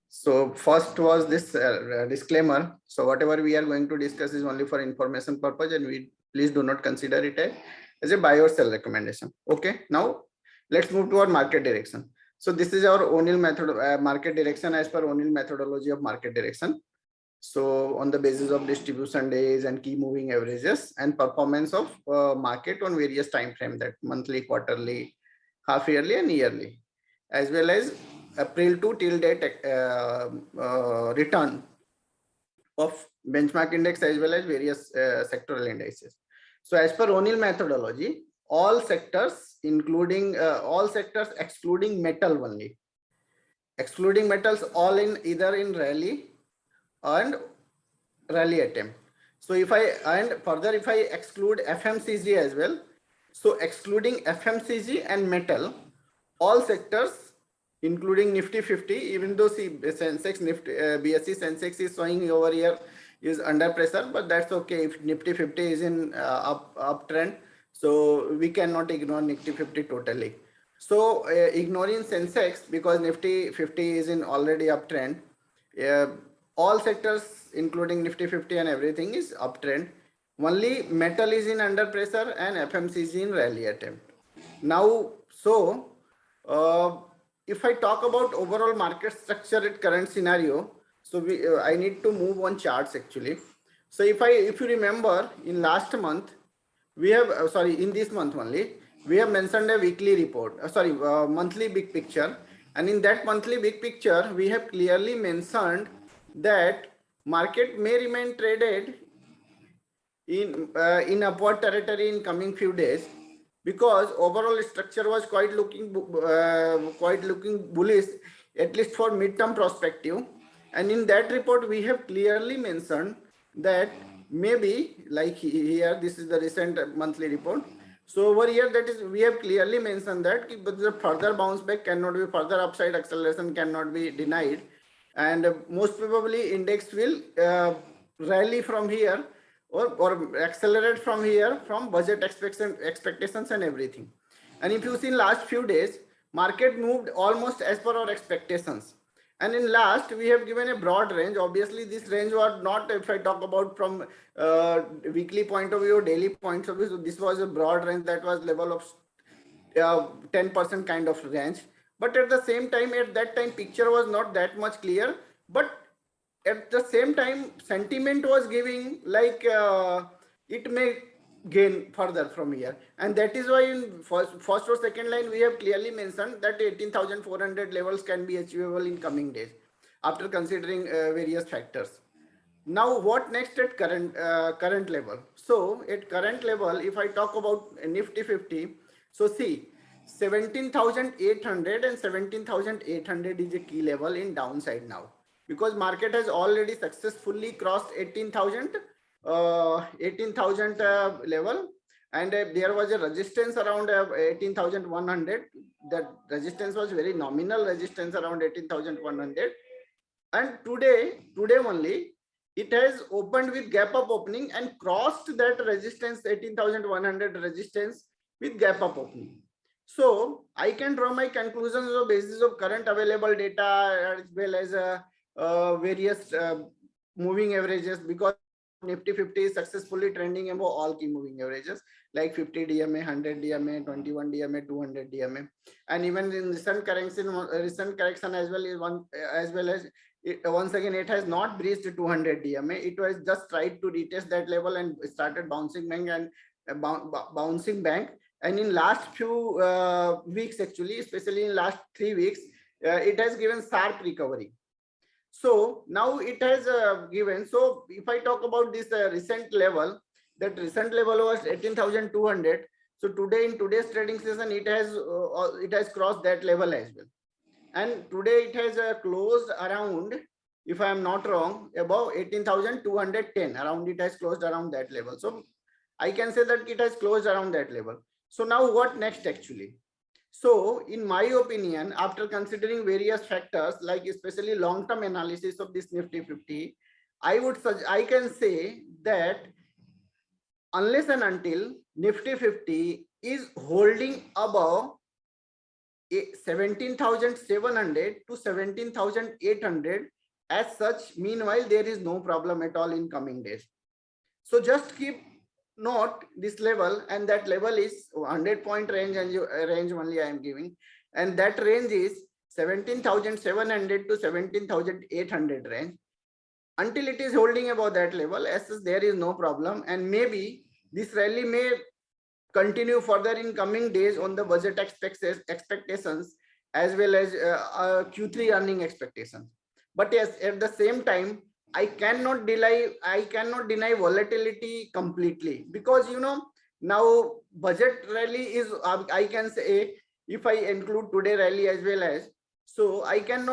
So first was this disclaimer. So whatever we are going to discuss is only for information purpose, and we please do not consider it as a buy or sell recommendation. Okay, now let's move to our market direction. So this is our O'Neill method, market direction as per O'Neill methodology of market direction. So on the basis of distribution days and key moving averages and performance of market on various time frame, that monthly, quarterly, half yearly and yearly, as well as April to till date return of benchmark index as well as various sectoral indices. So as per O'Neill methodology, all sectors including all sectors excluding metal only, excluding metals, all in either in rally and rally attempt. So if I, and further if I exclude FMCG as well, so excluding FMCG and metal, all sectors including Nifty 50, even though see Sensex, Nifty, BSE Sensex is showing over here is under pressure, but that's okay if Nifty 50 is in uptrend. So we cannot ignore Nifty 50 totally. So ignoring Sensex because Nifty 50 is in already uptrend, all sectors including Nifty 50 and everything is uptrend. Only metal is in under pressure and FMCG in rally attempt. Now, so if I talk about overall market structure at current scenario, so I need to move on charts actually. So if you remember in last month, we have in this month only, we have mentioned a weekly report, monthly big picture, and in that monthly big picture, we have clearly mentioned that market may remain traded in upward territory in coming few days, because overall structure was quite looking bullish, at least for mid-term perspective. And in that report, we have clearly mentioned that maybe like here, this is the recent monthly report. So over here, that is, we have clearly mentioned that the further bounce back cannot be, further upside acceleration cannot be denied, and most probably index will rally from here or accelerate from here from budget expectations and everything. And if you see in last few days, market moved almost as per our expectations. And in last, we have given a broad range. Obviously, this range was not, if I talk about from weekly point of view or daily point of view, so this was a broad range that was level of 10% kind of range. But at the same time, at that time, picture was not that much clear. But at the same time, sentiment was giving like it may gain further from here, and that is why in first or second line we have clearly mentioned that 18,400 levels can be achievable in coming days after considering various factors. Now what next at current level? So at current level, if I talk about Nifty 50, so see 17,800 and 17,800 is a key level in downside now, because market has already successfully crossed 18,000 level, and there was a resistance around 18,100. That resistance was very nominal resistance around 18,100, and today only it has opened with gap up opening and crossed that resistance 18,100 resistance with gap up opening. So I can draw my conclusions on the basis of current available data as well as various moving averages, because Nifty 50 is successfully trending above all key moving averages like 50 DMA, 100 DMA, 21 DMA, 200 DMA, and even in recent correction as well as once again it has not breached 200 DMA. It was just tried to retest that level and started bouncing back and bouncing back. And in last few weeks, actually, especially in last 3 weeks, it has given sharp recovery. So now it has given. So if I talk about this recent level, that recent level was 18,200. So today in today's trading session, it has crossed that level as well. And today it has closed around, if I am not wrong, above 18,210. Around it has closed around that level. So I can say that it has closed around that level. So now what next actually? So in my opinion, after considering various factors, like especially long-term analysis of this Nifty 50, I can say that unless and until Nifty 50 is holding above 17,700 to 17,800 as such. Meanwhile, there is no problem at all in coming days. So just keep note this level, and that level is 100-point range, and range only I am giving, and that range is 17,700 to 17,800 range. Until it is holding above that level, as such, there is no problem, and maybe this rally may continue further in coming days on the budget expectations as well as Q3 earning expectations. But yes, at the same time, I cannot deny volatility completely, because now budget rally is, I can say, if I include today rally as well as, so I can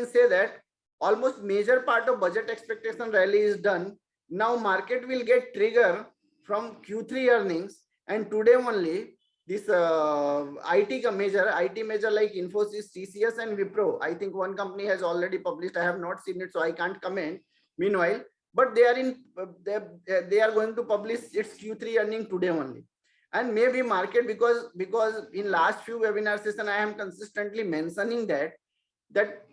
say that almost major part of budget expectation rally is done. Now market will get trigger from Q3 earnings, and today only this IT major like Infosys, TCS and Wipro. I think one company has already published. I have not seen it, so I can't comment. Meanwhile, but they are in they are going to publish its Q3 earning today only. And maybe market, because in last few webinar session I am consistently mentioning that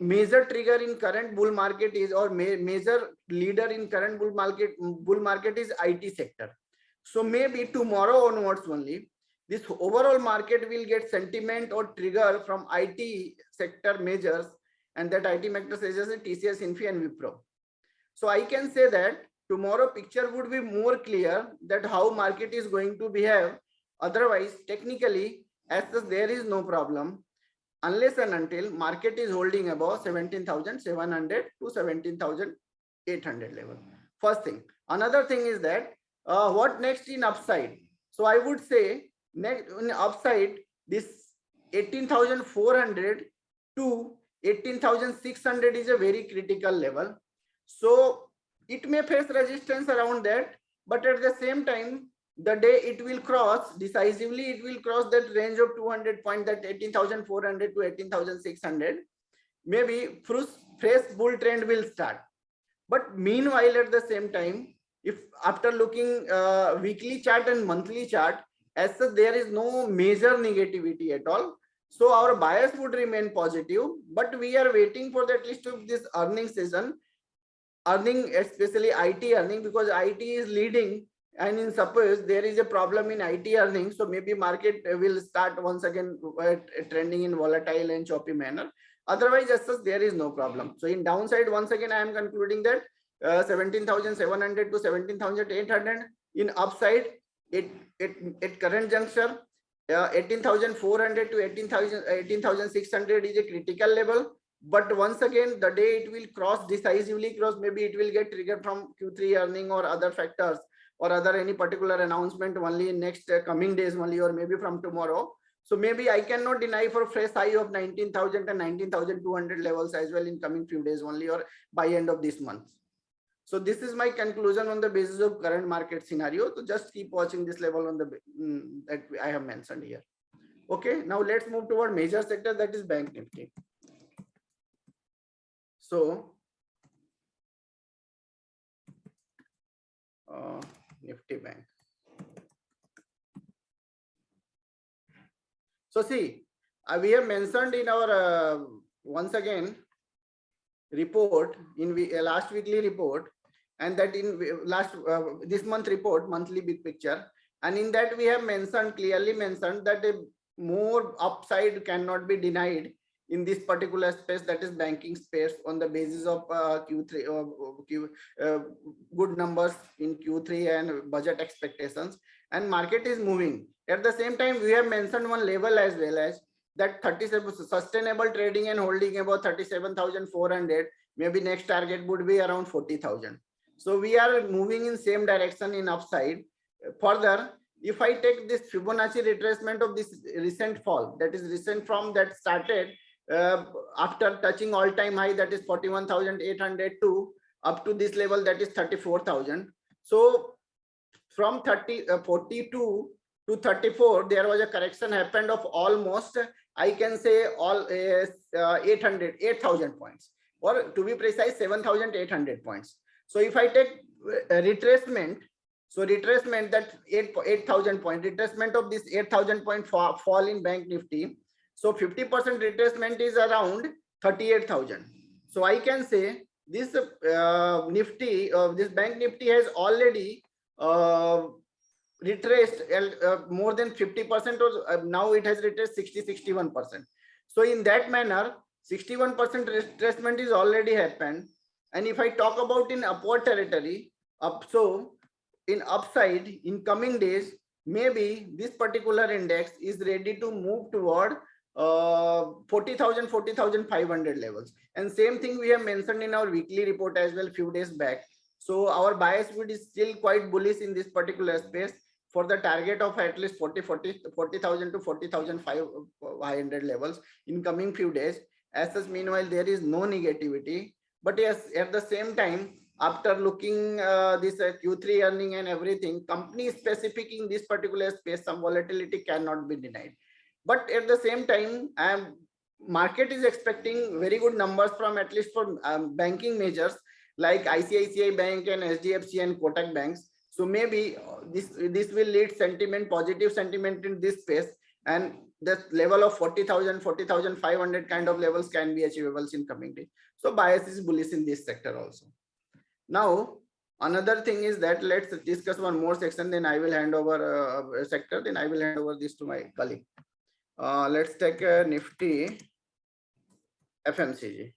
major trigger in current bull market is, or major leader in current bull market is IT sector. So maybe tomorrow onwards only, this overall market will get sentiment or trigger from IT sector majors, and that IT sector is TCS, Infy and Wipro. So I can say that tomorrow picture would be more clear that how market is going to behave. Otherwise, technically, as such, there is no problem unless and until market is holding above 17,700 to 17,800 level. First thing. Another thing is that what next in upside? So I would say next in upside, this 18,400 to 18,600 is a very critical level. So it may face resistance around that, but at the same time, the day it will cross decisively, it will cross that range of 200 point, that 18,400 to 18,600. Maybe fresh bull trend will start. But meanwhile, at the same time, if after looking weekly chart and monthly chart, as such, there is no major negativity at all. So our bias would remain positive, but we are waiting for at least of this earning season, earning, especially IT earning, because IT is leading. And in suppose there is a problem in IT earnings, so maybe market will start once again trending in volatile and choppy manner. Otherwise, as such, there is no problem. So in downside, once again, I am concluding that 17,700 to 17,800. In upside, at current juncture, 18,400 to 18,600 is a critical level. But once again, the day it will cross decisively cross, maybe it will get triggered from Q3 earning or other factors, or other any particular announcement only in next coming days only, or maybe from tomorrow. So maybe I cannot deny for fresh high of 19,000 and 19,200 levels as well in coming few days only, or by end of this month. So this is my conclusion on the basis of current market scenario. So just keep watching this level on the that I have mentioned here. Okay, now let's move toward major sector, that is Bank Nifty. So Nifty Bank. So see, we have mentioned in our once again report, in last weekly report, and that in last this month report, monthly big picture, and in that we have mentioned, clearly mentioned, that a more upside cannot be denied in this particular space, that is banking space, on the basis of Q3 good numbers in Q3 and budget expectations, and market is moving. At the same time, we have mentioned one level as well as that 37 sustainable trading and holding about 37,400. Maybe next target would be around 40,000. So we are moving in same direction in upside. Further, if I take this Fibonacci retracement of this recent fall, that is recent from that started after touching all-time high, that is 41,800 to up to this level, that is 34,000. So from 42 to 34, there was a correction happened of almost, I can say, all 8,000 points, or to be precise, 7,800 points. So if I take retracement, so retracement, that 8,000 point retracement of this 8,000 point fall in Bank Nifty, So 50% retracement is around 38,000. So I can say this Nifty, this Bank Nifty has already retraced more than 50%, or now it has retraced 61%. So in that manner, 61% retracement is already happened. And if I talk about in upward territory, so in upside in coming days, maybe this particular index is ready to move toward 40,000, 40,500 levels. And same thing we have mentioned in our weekly report as well few days back. So our bias bid is still quite bullish in this particular space for the target of at least 40,000 to 40,500 levels in coming few days. As such, meanwhile, there is no negativity. But yes, at the same time, after looking this Q3 earning and everything, company specific in this particular space, some volatility cannot be denied. But at the same time, market is expecting very good numbers from at least for banking majors like ICICI Bank and HDFC and Kotak banks. So maybe this will lead sentiment, positive sentiment in this space, and the level of 40,000, 40,500 kind of levels can be achievable in coming days. So bias is bullish in this sector also. Now, another thing is that let's discuss one more section, then I will hand over a sector, then I will hand over this to my colleague. Let's take Nifty FMCG.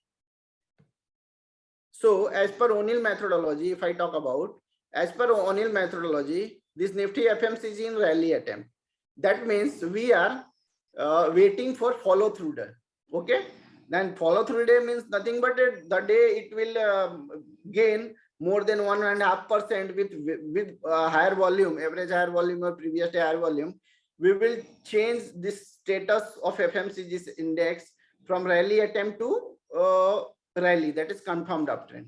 So as per O'Neill methodology, if I talk about, as per O'Neill methodology, this Nifty FMCG in rally attempt. That means we are waiting for follow through day. Okay. Then follow through day means nothing but the day it will gain more than 1.5% with higher volume, average higher volume or previous day higher volume. We will change this status of FMCG's index from rally attempt to rally, that is confirmed uptrend.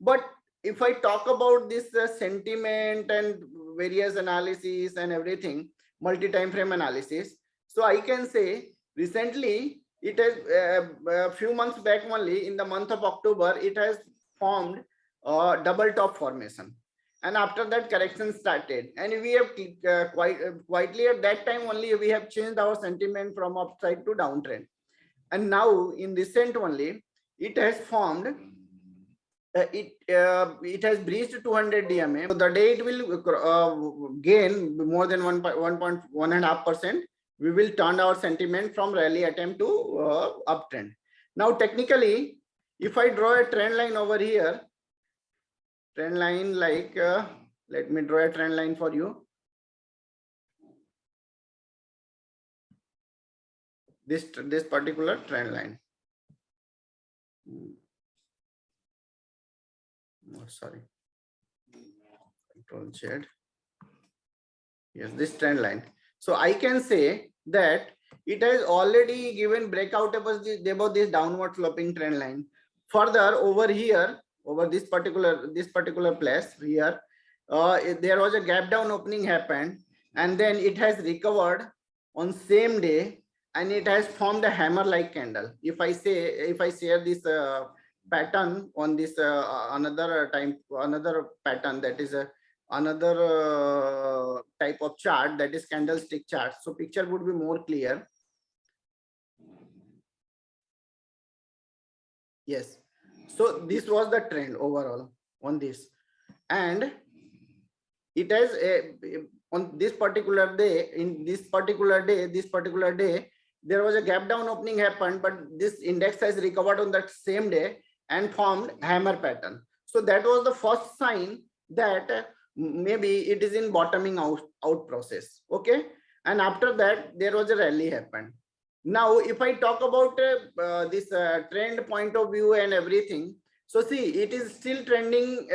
But if I talk about this sentiment and various analysis and everything, multi-time frame analysis, so I can say recently it has a few months back only, in the month of October, it has formed a double top formation, and after that correction started, and we have quietly at that time only we have changed our sentiment from upside to downtrend. And now in recent only it has formed it has breached 200 DMA. So the day it will gain more than 1.5%, we will turn our sentiment from rally attempt to uptrend. Now technically, if I draw a trend line over here, trend line like let me draw a trend line for you. This particular trend line. Oh, sorry, Control Z. Yes, this trend line. So I can say that it has already given breakout above this downward sloping trend line. Further over here, over this particular place here, there was a gap down opening happened, and then it has recovered on same day, and it has formed a hammer like candle. If I share this pattern on this another pattern, that is another type of chart, that is candlestick chart, so picture would be more clear. Yes, so this was the trend overall on this, and it has on this particular day, this particular day there was a gap down opening happened, but this index has recovered on that same day and formed hammer pattern. So that was the first sign that maybe it is in bottoming out process. Okay, and after that there was a rally happened. Now if I talk about this trend point of view and everything, so see, it is still trending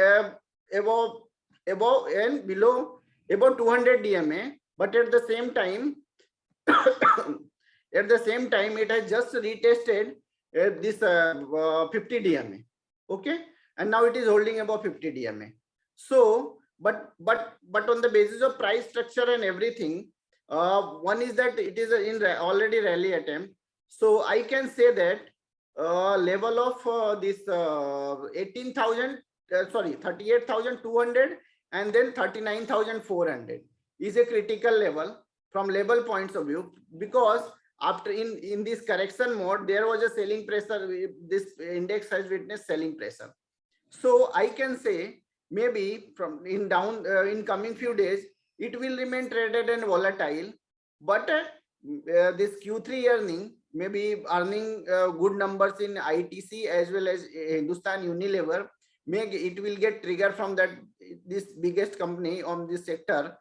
above and below about 200 DMA, but at the same time it has just retested this 50 DMA. Okay, and now it is holding above 50 DMA. So but on the basis of price structure and everything, one is that it is in already rally attempt. So I can say that level of this 38,200 and then 39,400 is a critical level from level points of view, because after in this correction mode, there was a selling pressure. This index has witnessed selling pressure. So I can say maybe from in down in coming few days, it will remain traded and volatile. But this Q3 earning, maybe earning good numbers in ITC as well as Hindustan Unilever, it will get trigger from that this biggest company on this sector,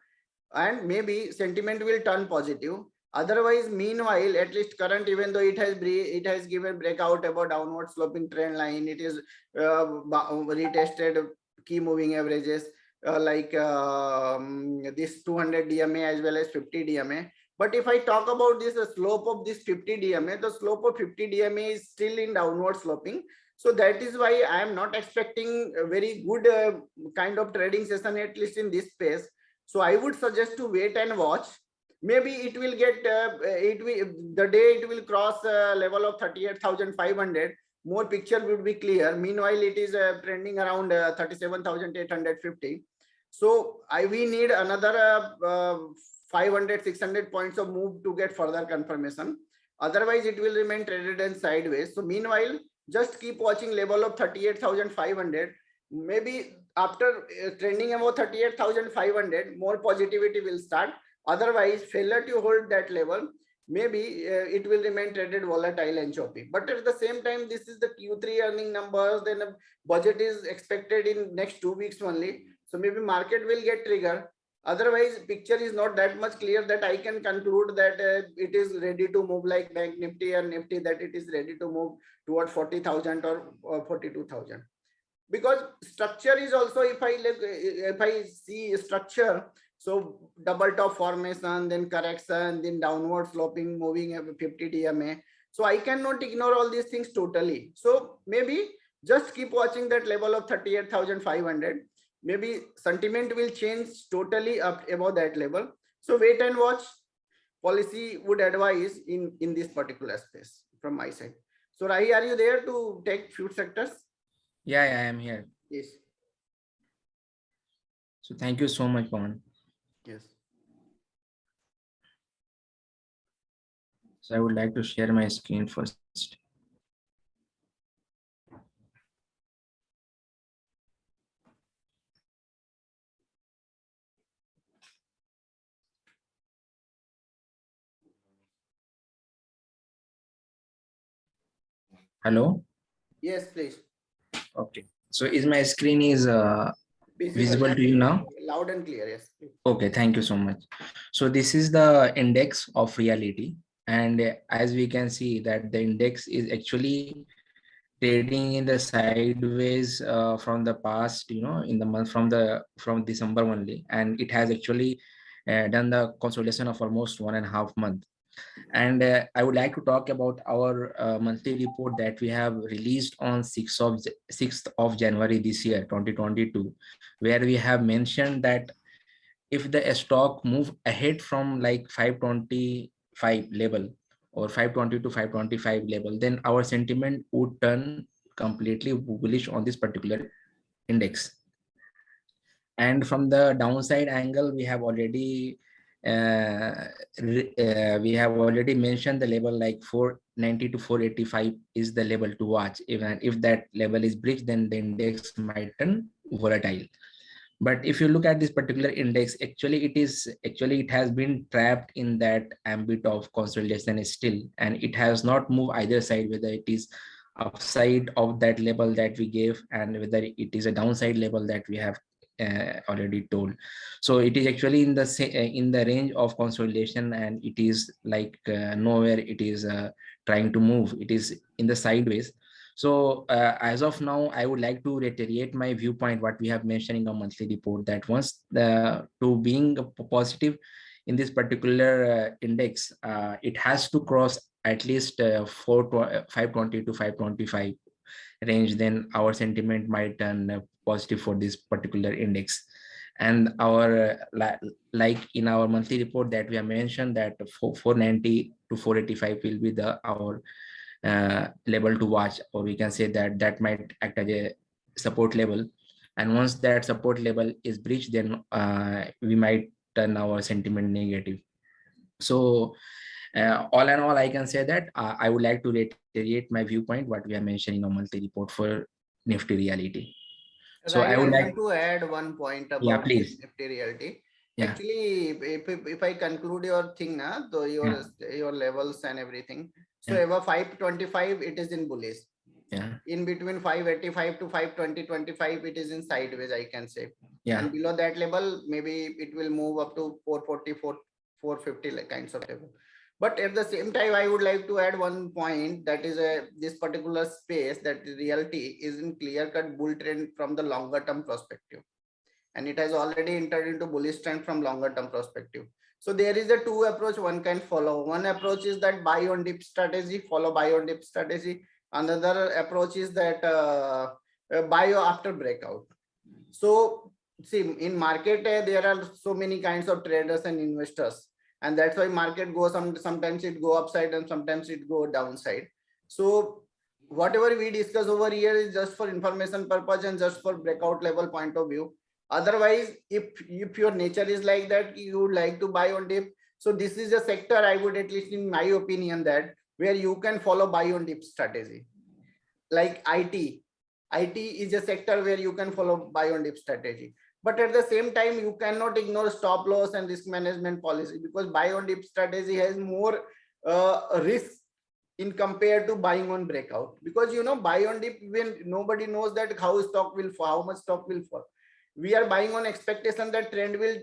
and maybe sentiment will turn positive. Otherwise, meanwhile, at least current, even though it has given breakout about downward sloping trend line, it is retested key moving averages this 200 DMA as well as 50 DMA. But if I talk about this, the slope of this 50 DMA, the slope of 50 DMA is still in downward sloping. So that is why I am not expecting a very good kind of trading session, at least in this space. So I would suggest to wait and watch. Maybe it will get the day it will cross level of 38,500. More picture would be clear. Meanwhile, it is trending around 37,850. So we need another 500, 600 points of move to get further confirmation. Otherwise, it will remain traded and sideways. So meanwhile, just keep watching level of 38,500. Maybe after trending above 38,500, more positivity will start. Otherwise, failure to hold that level, maybe it will remain traded volatile and choppy. But at the same time, this is the Q3 earning numbers. Then a budget is expected in next 2 weeks only. So maybe market will get triggered. Otherwise, picture is not that much clear that I can conclude that it is ready to move like Bank Nifty and Nifty, that it is ready to move toward 40,000 or 42,000. Because structure is also, if I see structure, so double top formation, then correction, then downward sloping moving 50 DMA. So I cannot ignore all these things totally. So maybe just keep watching that level of 38,500. Maybe sentiment will change totally up above that level. So wait and watch. Policy would advise in this particular space from my side. So Rahi, are you there to take few sectors? Yeah, I am here. Yes. So thank you so much, Pawan. Yes. So I would like to share my screen first. Hello? Yes, please. Okay. So is my screen is visible to you now? Loud and clear, yes. Okay, thank you so much. So this is the index of reality. And as we can see that the index is actually trading in the sideways from the past, in the month from December only. And it has actually done the consolidation of almost 1.5 months. And I would like to talk about our monthly report that we have released on 6th of January this year, 2022, where we have mentioned that if the stock move ahead from like 525 level or 520 to 525 level, then our sentiment would turn completely bullish on this particular index. And from the downside angle, we have already mentioned the level like 490 to 485 is the level to watch. Even if that level is breached, then the index might turn volatile. But if you look at this particular index, it has been trapped in that ambit of consolidation still, and it has not moved either side, whether it is upside of that level that we gave and whether it is a downside level that we have already told. So it is actually in the range of consolidation, and it is like nowhere it is trying to move. It is in the sideways. So as of now, I would like to reiterate my viewpoint, what we have mentioned in our monthly report, that once to being positive in this particular index, it has to cross at least 520 to 525 range, then our sentiment might turn positive for this particular index. And our like in our monthly report that we have mentioned that 490 to 485 will be our level to watch, or we can say that might act as a support level. And once that support level is breached, then we might turn our sentiment negative. So All in all, I can say that I would like to reiterate my viewpoint, what we are mentioning in a monthly report for Nifty Reality. So I Right, I would like, want to add one point yeah, about this please. Nifty Realty. Yeah, Actually, if I conclude your thing, so yeah, your levels and everything. So yeah, above 525, it is in bullish. yeah, In between 585 to 520.25, it is in sideways, I can say. yeah, And below that level, maybe it will move up to 440, 450 like kinds of level. But at the same time, I would like to add one point, that is this particular space, that reality is in clear cut bull trend from the longer term perspective. And it has already entered into bullish trend from longer term perspective. So there is a two approach one can follow. One approach is that buy on dip strategy, follow buy on dip strategy. Another approach is that buy after breakout. So see, in market there are so many kinds of traders and investors, and that's why market goes sometimes it go upside and sometimes it go downside. So whatever we discuss over here is just for information purpose and just for breakout level point of view. Otherwise, if your nature is like that, you would like to buy on dip. So this is a sector, I would, at least in my opinion, that where you can follow buy on dip strategy. Like IT is a sector where you can follow buy on dip strategy. But at the same time, you cannot ignore stop loss and risk management policy, because buy on dip strategy has more risk in compared to buying on breakout. Because buy on dip, when nobody knows that how stock will fall, how much stock will fall. We are buying on expectation that trend will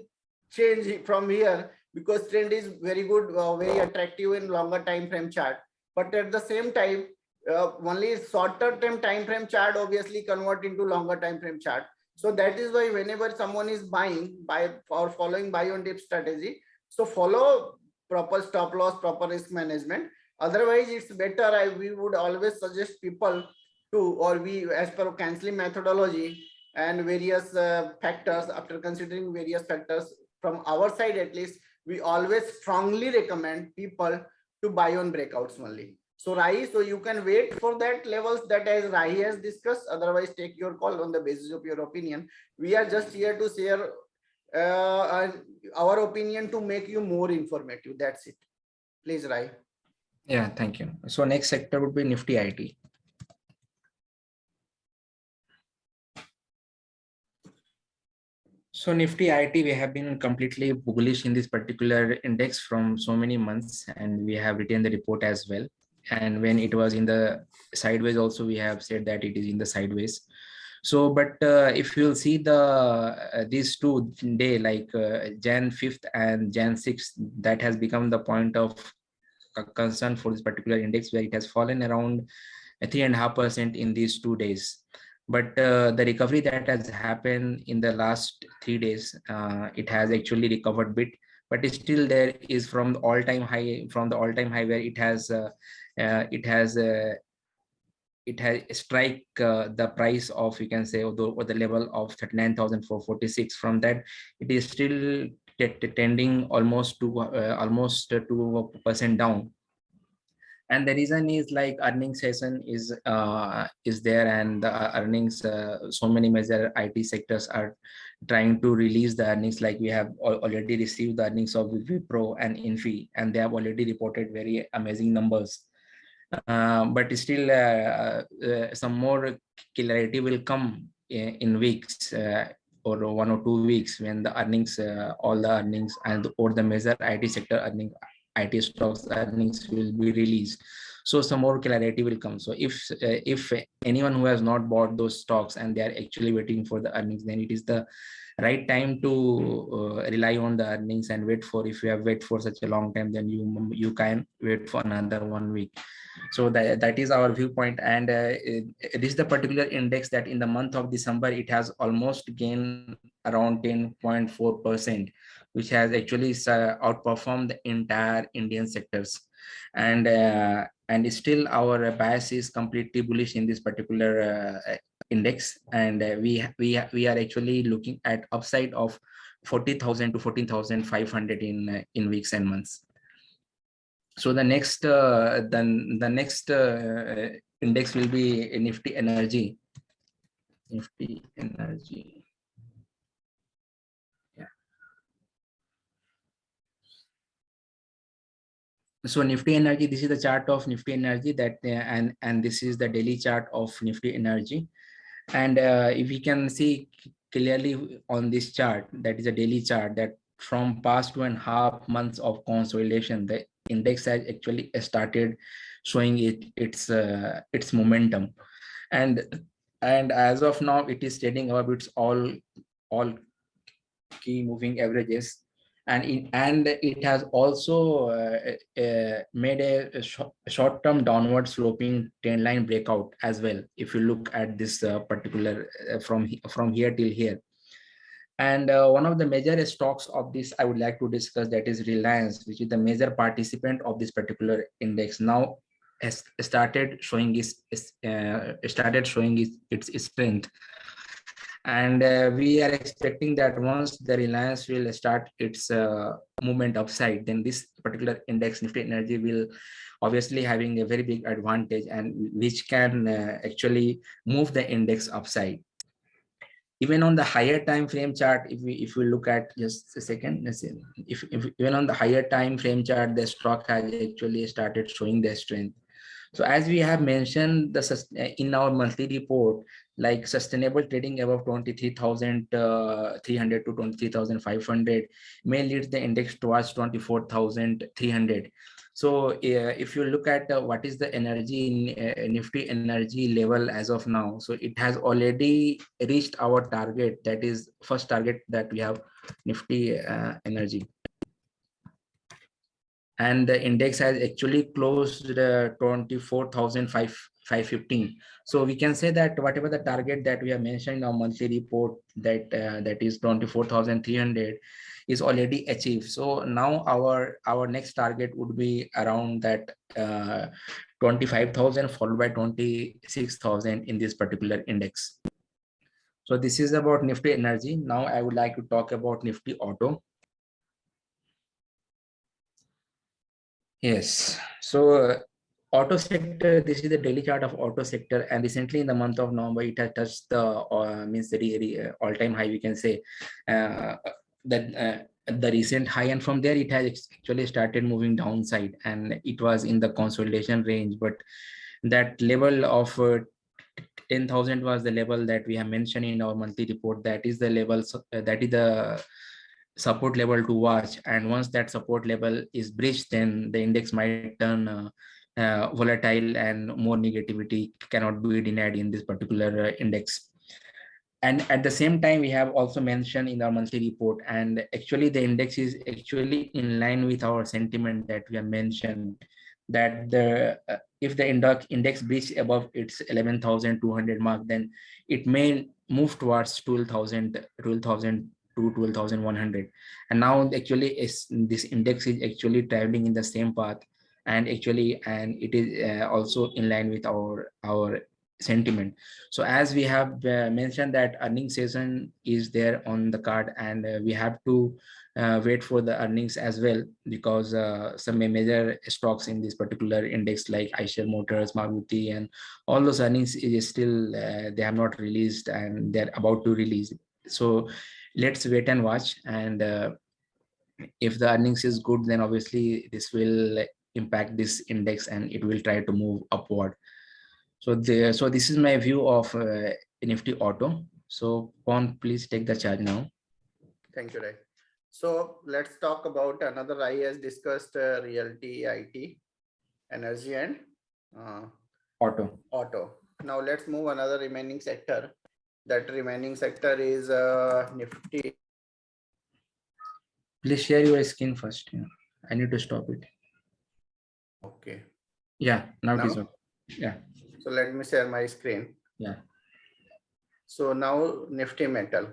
change from here, because trend is very good, very attractive in longer time frame chart. But at the same time, only shorter term time frame chart obviously convert into longer time frame chart. So that is why whenever someone is buying by or following buy on dip strategy, so follow proper stop loss, proper risk management. Otherwise, it's better. We would always suggest people to, or we, as per canceling methodology and various factors, after considering various factors from our side at least, we always strongly recommend people to buy on breakouts only. So Rai, so you can wait for that levels that as Rai has discussed. Otherwise, take your call on the basis of your opinion. We are just here to share our opinion to make you more informative. That's it. Please, Rai. yeah, thank you. So next sector would be Nifty IT. So Nifty IT, we have been completely bullish in this particular index from so many months, and we have written the report as well. And when it was in the sideways also, we have said that it is in the sideways. So, but if you'll see the these 2 day, like Jan 5th and Jan 6th, that has become the point of concern for this particular index, where it has fallen around 3.5% in these 2 days. But the recovery that has happened in the last 3 days, it has actually recovered bit, but still there is from the all-time high, where it has strike the price of, you can say, or the level of 39,446. From that, it is still tending almost to 2% down. And the reason is like earning session is there, and the earnings, so many major IT sectors are trying to release the earnings. Like we have already received the earnings of Wipro and Infi, and they have already reported very amazing numbers. But still some more clarity will come in weeks, or 1 or 2 weeks, when the earnings, all the earnings and or the major IT sector earning, IT stocks earnings will be released. So some more clarity will come. So if anyone who has not bought those stocks and they are actually waiting for the earnings, then it is the right time to rely on the earnings and wait for. If you have wait for such a long time, then you can wait for another 1 week. So that is our viewpoint. And it is the particular index that in the month of December, it has almost gained around 10.4%, which has actually outperformed the entire Indian sectors. And still our bias is completely bullish in this particular index. And we are actually looking at upside of 40,000 to 14,500 in weeks and months. So the next index will be Nifty Energy. Nifty Energy. Yeah. So Nifty Energy, this is the chart of Nifty Energy that and this is the daily chart of Nifty Energy. And if we can see clearly on this chart, that is a daily chart, that from past 2.5 months of consolidation, the index has actually started showing its momentum. And as of now, it is trading above its all key moving averages, and it has also made a short-term downward sloping trend line breakout as well, if you look at this particular from here till here. And one of the major stocks of this I would like to discuss, that is Reliance, which is the major participant of this particular index, now has started showing its strength. And we are expecting that once the Reliance will start its movement upside, then this particular index, Nifty Energy, will obviously having a very big advantage, and which can actually move the index upside. Even on the higher time frame chart, if we look at, just a second, let's see, if even on the higher time frame chart, the stock has actually started showing their strength. So as we have mentioned in our monthly report, like sustainable trading above 23,300 to 23,500 may lead the index towards 24,300. So if you look at what is the energy in Nifty Energy level as of now, so it has already reached our target, that is first target that we have, Nifty Energy. And the index has actually closed 24,515. So we can say that whatever the target that we have mentioned in our monthly report, that that is 24,300, is already achieved. So now our next target would be around that 25,000 followed by 26,000 in this particular index. So this is about Nifty Energy. Now I would like to talk about Nifty Auto. Yes, so auto sector, this is the daily chart of auto sector, and recently in the month of November, it has touched the means the all-time high, we can say, that the recent high, and from there it has actually started moving downside, and it was in the consolidation range. But that level of 10,000 was the level that we have mentioned in our monthly report. That is the level, that is the support level to watch, and once that support level is breached, then the index might turn volatile, and more negativity cannot be denied in this particular index. And at the same time, we have also mentioned in our monthly report, and actually the index is actually in line with our sentiment that we have mentioned, that the if the index breach above its 11,200 mark, then it may move towards 12,000 to 12,100. And now actually this index is actually traveling in the same path, and it is also in line with our sentiment. So as we have mentioned that earning season is there on the card, and we have to wait for the earnings as well, because some major stocks in this particular index like Eicher Motors, Maruti, and all those earnings is still they have not released, and they're about to release. So let's wait and watch, and if the earnings is good, then obviously this will impact this index, and it will try to move upward. So this is my view of Nifty Auto. So Pon, please take the charge now. Thank you, Ray. So let's talk about another I as discussed, realty, IT, energy, and auto. Now let's move another remaining sector. That remaining sector is Nifty. Please share your screen first. Yeah. I need to stop it. Okay. Yeah, now it is okay. Yeah. So let me share my screen. Yeah. So now Nifty Metal.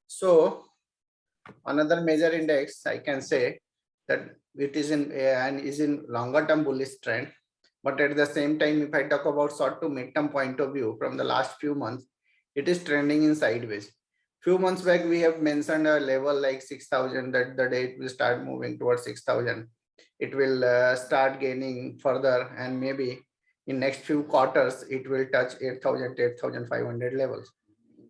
So another major index, I can say that it is in longer term bullish trend. But at the same time, if I talk about short to mid term point of view, from the last few months, it is trending in sideways. Few months back, we have mentioned a level like 6,000, that the day it will start moving towards 6,000. It will start gaining further, and maybe in next few quarters, it will touch 8,000, 8,500 levels.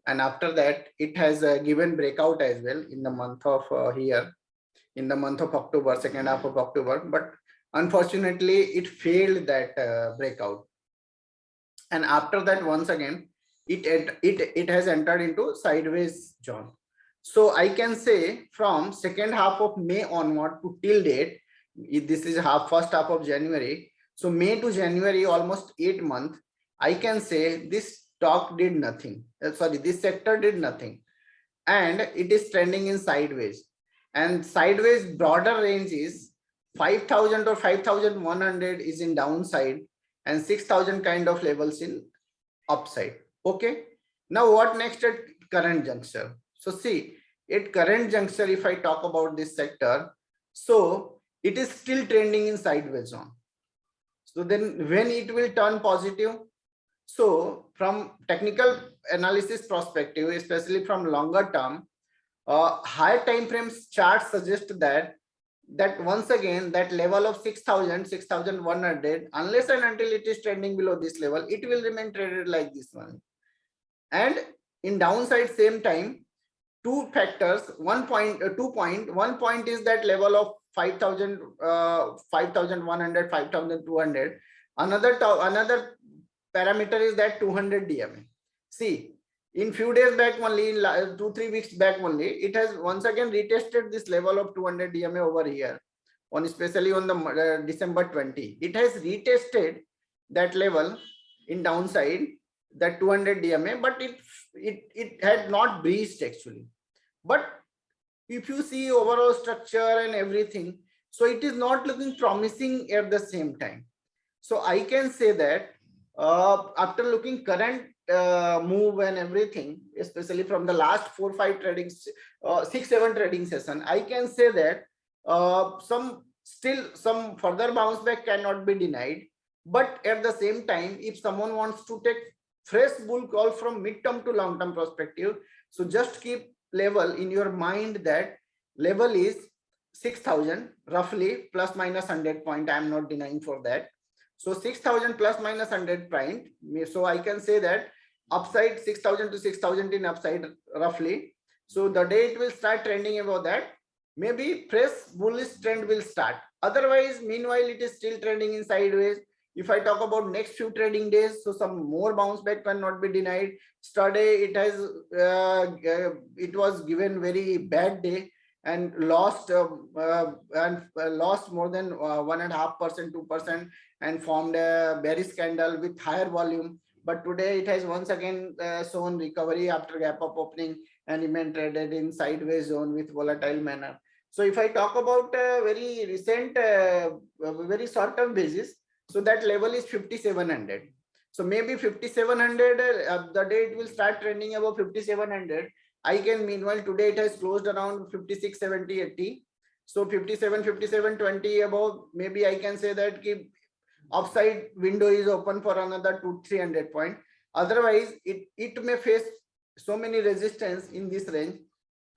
And after that, it has given breakout as well in the month of in the month of October, second half of October. But Unfortunately, it failed that breakout. And after that, once again, it has entered into sideways zone. So I can say from second half of May onward to till date, this is first half of January. So May to January, almost 8 months, I can say this stock did nothing. Sorry, this sector did nothing, and it is trending in sideways. And sideways broader range is 5,000 or 5,100 is in downside, and 6,000 kind of levels in upside. Okay, now what next at current juncture? So see, at current juncture, if I talk about this sector, so it is still trending in sideways zone. So then when it will turn positive? So from technical analysis perspective, especially from longer term, higher time frames chart suggest that once again that level of 6,000, 6,100, unless and until it is trending below this level, it will remain traded like this one. And in downside, same time, two factors, 1 point is that level of 5,000, 5,100, 5,200. Another parameter is that 200 DMA. See, in few days back only, in 2-3 weeks back only, it has once again retested this level of 200 DMA over here, on especially on the December 20. It has retested that level in downside, that 200 DMA, but it had not breached actually. But if you see overall structure and everything, so it is not looking promising at the same time. So I can say that after looking current move and everything, especially from the last 4-5 trading, 6-7 trading session, I can say that some further bounce back cannot be denied. But at the same time, if someone wants to take fresh bull call from mid-term to long-term perspective, so just keep level in your mind, that level is 6,000 roughly, plus minus 100 point. I am not denying for that. So 6,000 plus minus 100 point. So I can say that upside 6,000 to 6,000 in upside roughly. So the day it will start trending above that, maybe fresh bullish trend will start. Otherwise, meanwhile, it is still trending in sideways. If I talk about next few trading days, so some more bounce back cannot be denied. Yesterday, it was given very bad day and lost lost more than 1.5%, 2%, and formed a bearish candle with higher volume. But today it has once again shown recovery after gap up opening and remain traded in sideways zone with volatile manner. So if I talk about very recent, very short term basis, so that level is 5,700. So maybe 5,700, the day it will start trending above 5,700. I can, meanwhile, today it has closed around 56.70, 80. So 57, 57.20 above, maybe I can say that upside window is open for another 200-300 point. Otherwise, it may face so many resistance in this range.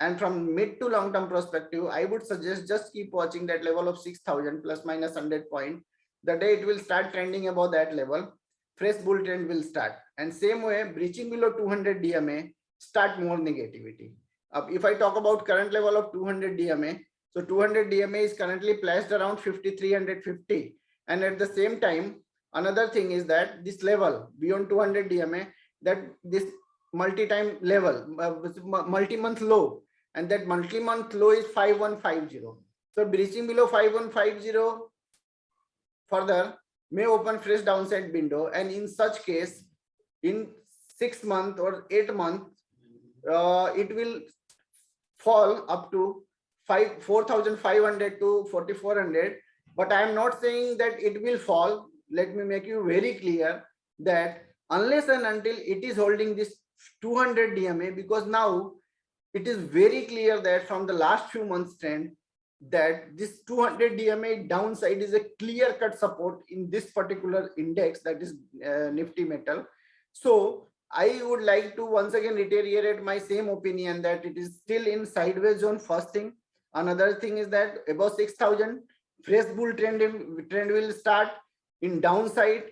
And from mid to long term perspective, I would suggest just keep watching that level of 6,000 plus minus 100 point. The day it will start trending above that level, fresh bull trend will start. And same way, breaching below 200 DMA, start more negativity. If I talk about current level of 200 DMA, so 200 DMA is currently placed around 5,350. And at the same time, another thing is that this level beyond 200 DMA, that this multi-time level, multi-month low, and that multi-month low is 5,150. So breaching below 5,150 further may open fresh downside window, and in such case, in 6 months or 8 months, it will fall up to 4,500 to 4,400. But I am not saying that it will fall. Let me make you very clear that unless and until it is holding this 200 DMA, because now it is very clear that from the last few months trend, that this 200 DMA downside is a clear cut support in this particular index, that is Nifty Metal. So I would like to once again reiterate my same opinion that it is still in sideways zone, first thing. Another thing is that above 6,000, fresh bull trend will start. In downside,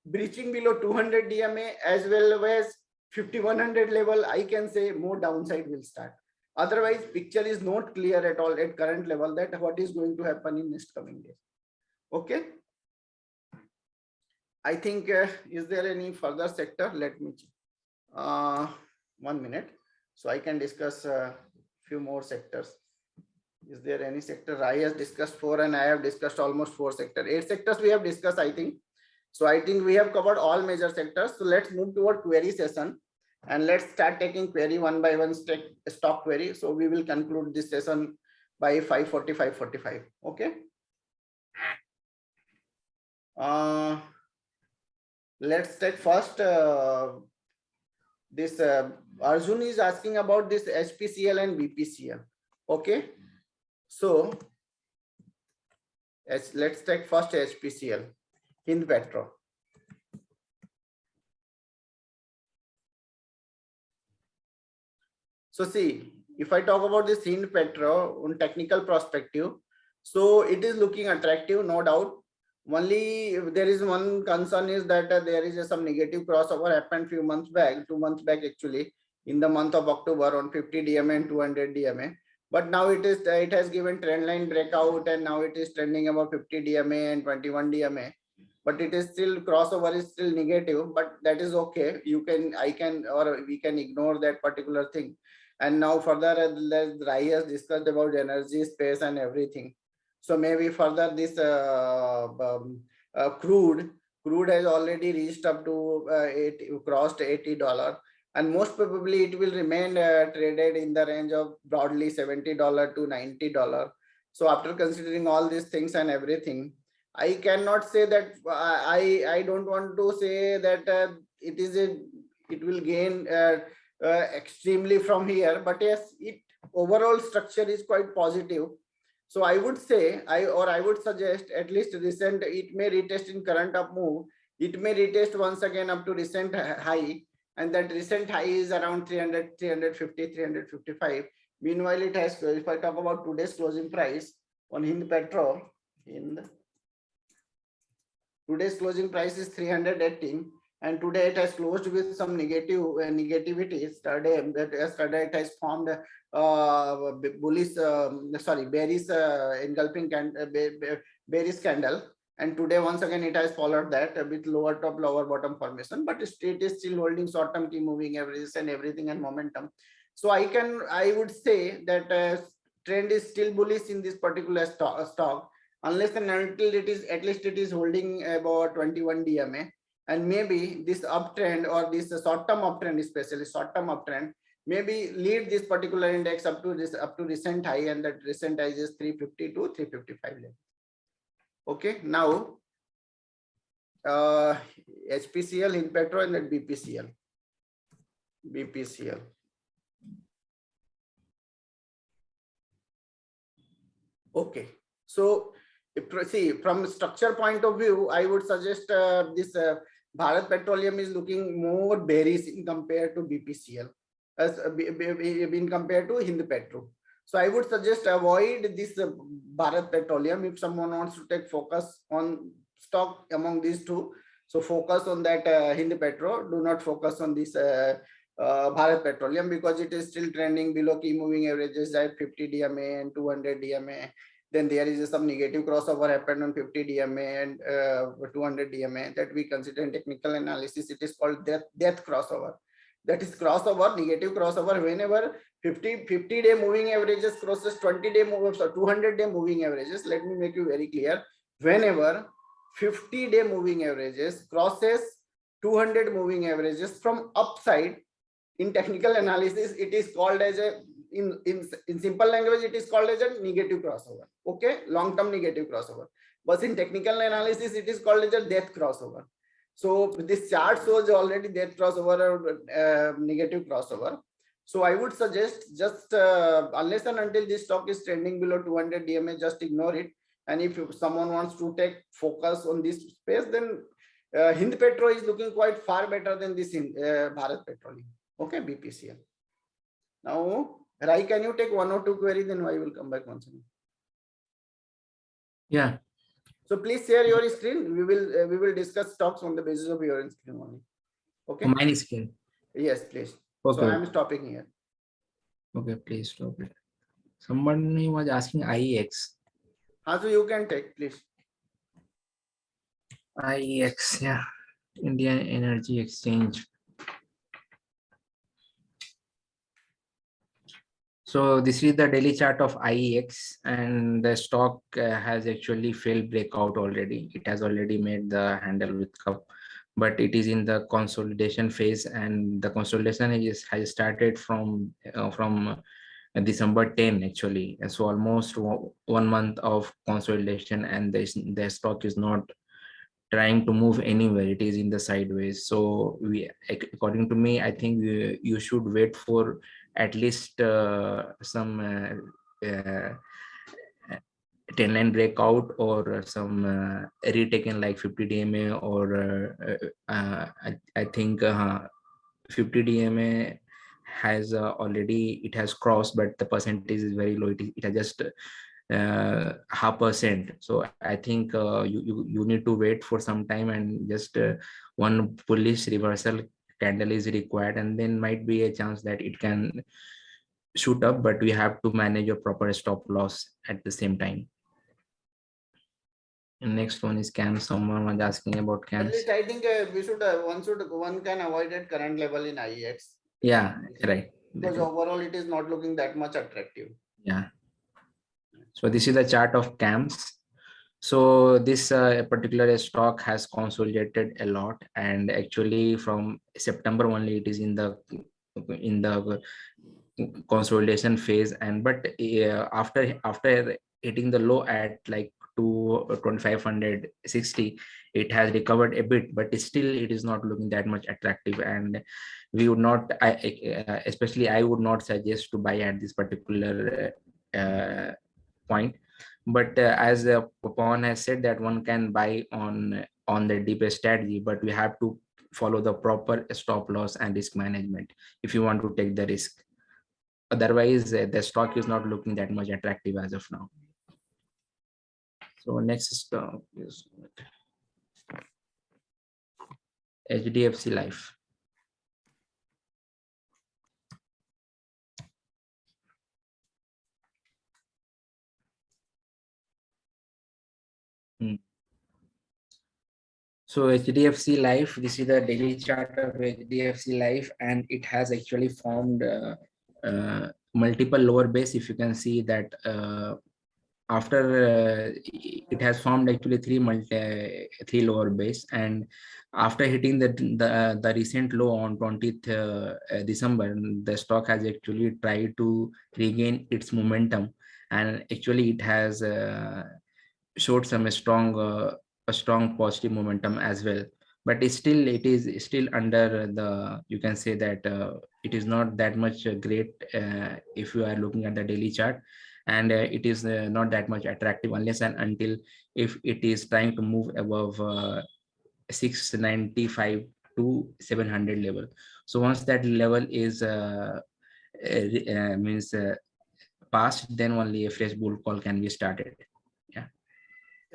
breaching below 200 DMA as well as 5,100 level, I can say more downside will start. Otherwise, picture is not clear at all at current level that what is going to happen in next coming days. Okay. I think, is there any further sector? Let me check. 1 minute. So I can discuss few more sectors. Is there any sector? I has discussed 4 and I have discussed almost 4 sectors. 8 sectors we have discussed, I think. So I think we have covered all major sectors. So let's move toward query session and let's start taking query one by one, stock query. So we will conclude this session by 5:40, 5:45. Okay. Let's take first this Arjun is asking about this HPCL and BPCL. Okay. So let's take first HPCL, Hind Petro. So see, if I talk about this Hind Petro on technical perspective, so it is looking attractive, no doubt. Only there is one concern is that there is some negative crossover happened few months back, 2 months back actually, in the month of October on 50 DMA and 200 DMA. But now it has given trend line breakout and now it is trending about 50 DMA and 21 DMA. But it is still crossover is still negative, but that is okay. You can, I can, or we can ignore that particular thing. And now further, Rai has discussed about energy, space and everything. So maybe further this crude has already reached up to crossed $80, and most probably it will remain traded in the range of broadly $70 to $90. So after considering all these things and everything, I cannot say that I don't want to say that it will gain extremely from here, but yes, it overall structure is quite positive. So I would say, I would suggest at least recent, it may retest in current up move. It may retest once again up to recent high, and that recent high is around 300, 350, 355. Meanwhile, it has, if I talk about today's closing price on Hind Petro, today's closing price is 318, and today it has closed with some negativity. Yesterday it has formed bullish, bearish engulfing bearish candle, and today once again it has followed that with lower top lower bottom formation, but it is still holding short term key moving averages and everything and momentum. So I would say that trend is still bullish in this particular stock, unless and until it is, at least it is holding about 21 DMA. And maybe this uptrend or this short-term uptrend, especially short-term uptrend, maybe lead this particular index up to recent high, and that recent high is 350 to 355 level. Okay, now HPCL, Hind Petro, and then BPCL. Okay, so see, from structure point of view, I would suggest this Bharat Petroleum is looking more bearish in compared to BPCL, as in compared to Hind Petro. So I would suggest avoid this Bharat Petroleum if someone wants to take focus on stock among these two. So focus on that Hind Petro. Do not focus on this Bharat Petroleum, because it is still trending below key moving averages at 50 DMA and 200 DMA. Then there is some negative crossover happened on 50 DMA and 200 DMA that we consider in technical analysis. It is called death crossover. That is crossover, negative crossover, whenever 50-day moving averages crosses 20-day move, so 200-day moving averages. Let me make you very clear. Whenever 50-day moving averages crosses 200 moving averages from upside, in technical analysis, it is called as a, in simple language, it is called as a negative crossover. Okay, long-term negative crossover. But in technical analysis, it is called as a death crossover. So this chart shows already death crossover or negative crossover. So I would suggest just unless and until this stock is trending below 200 DMA, just ignore it. And if someone wants to take focus on this space, then Hind Petro is looking quite far better than this in Bharat Petroleum. Okay, BPCL. Now, Rai, can you take 1 or 2 queries? Then I will come back once again. Yeah. So please share your screen. We will discuss stocks on the basis of your screen only. Okay. My screen. Yes, please. Okay. So I am stopping here. Okay, please stop it. Someone was asking IEX. So you can take, please. IEX, yeah, Indian Energy Exchange. So this is the daily chart of IEX, and the stock has actually failed breakout already. It has already made the handle with cup, but it is in the consolidation phase, and the consolidation has started from December 10 actually. And so almost 1 month of consolidation, and the stock is not trying to move anywhere. It is in the sideways. So according to me, I think you should wait for at least some 10 line breakout, or some retaken like 50 DMA, or I think 50 DMA has already, it has crossed, but the percentage is very low. It has just 0.5%. So I think you need to wait for some time, and just one bullish reversal candle is required, and then might be a chance that it can shoot up, but we have to manage a proper stop loss at the same time. And next one is CAMS. Someone was asking about At CAMS. least I think one can avoid at current level in IEX. Yeah, right. Because overall it is not looking that much attractive. Yeah. So this is the chart of CAMS. So this particular stock has consolidated a lot, and actually from September only it is in the consolidation phase. And but after hitting the low at like 2,560, it has recovered a bit, but still it is not looking that much attractive, and we would not, especially I would not suggest to buy at this particular point. But as Pawan has said, that one can buy on the deepest strategy, but we have to follow the proper stop loss and risk management if you want to take the risk. Otherwise, the stock is not looking that much attractive as of now. So next stock is HDFC Life. So HDFC Life, this is the daily chart of HDFC Life, and it has actually formed multiple lower base. If you can see that after it has formed actually three lower base, and after hitting the recent low on 20th December, the stock has actually tried to regain its momentum, and actually it has showed some strong a strong positive momentum as well. But it is still under the, you can say that it is not that much great if you are looking at the daily chart, and it is not that much attractive unless and until if it is trying to move above 695 to 700 level. So once that level is means passed, then only a fresh bull call can be started. Yeah.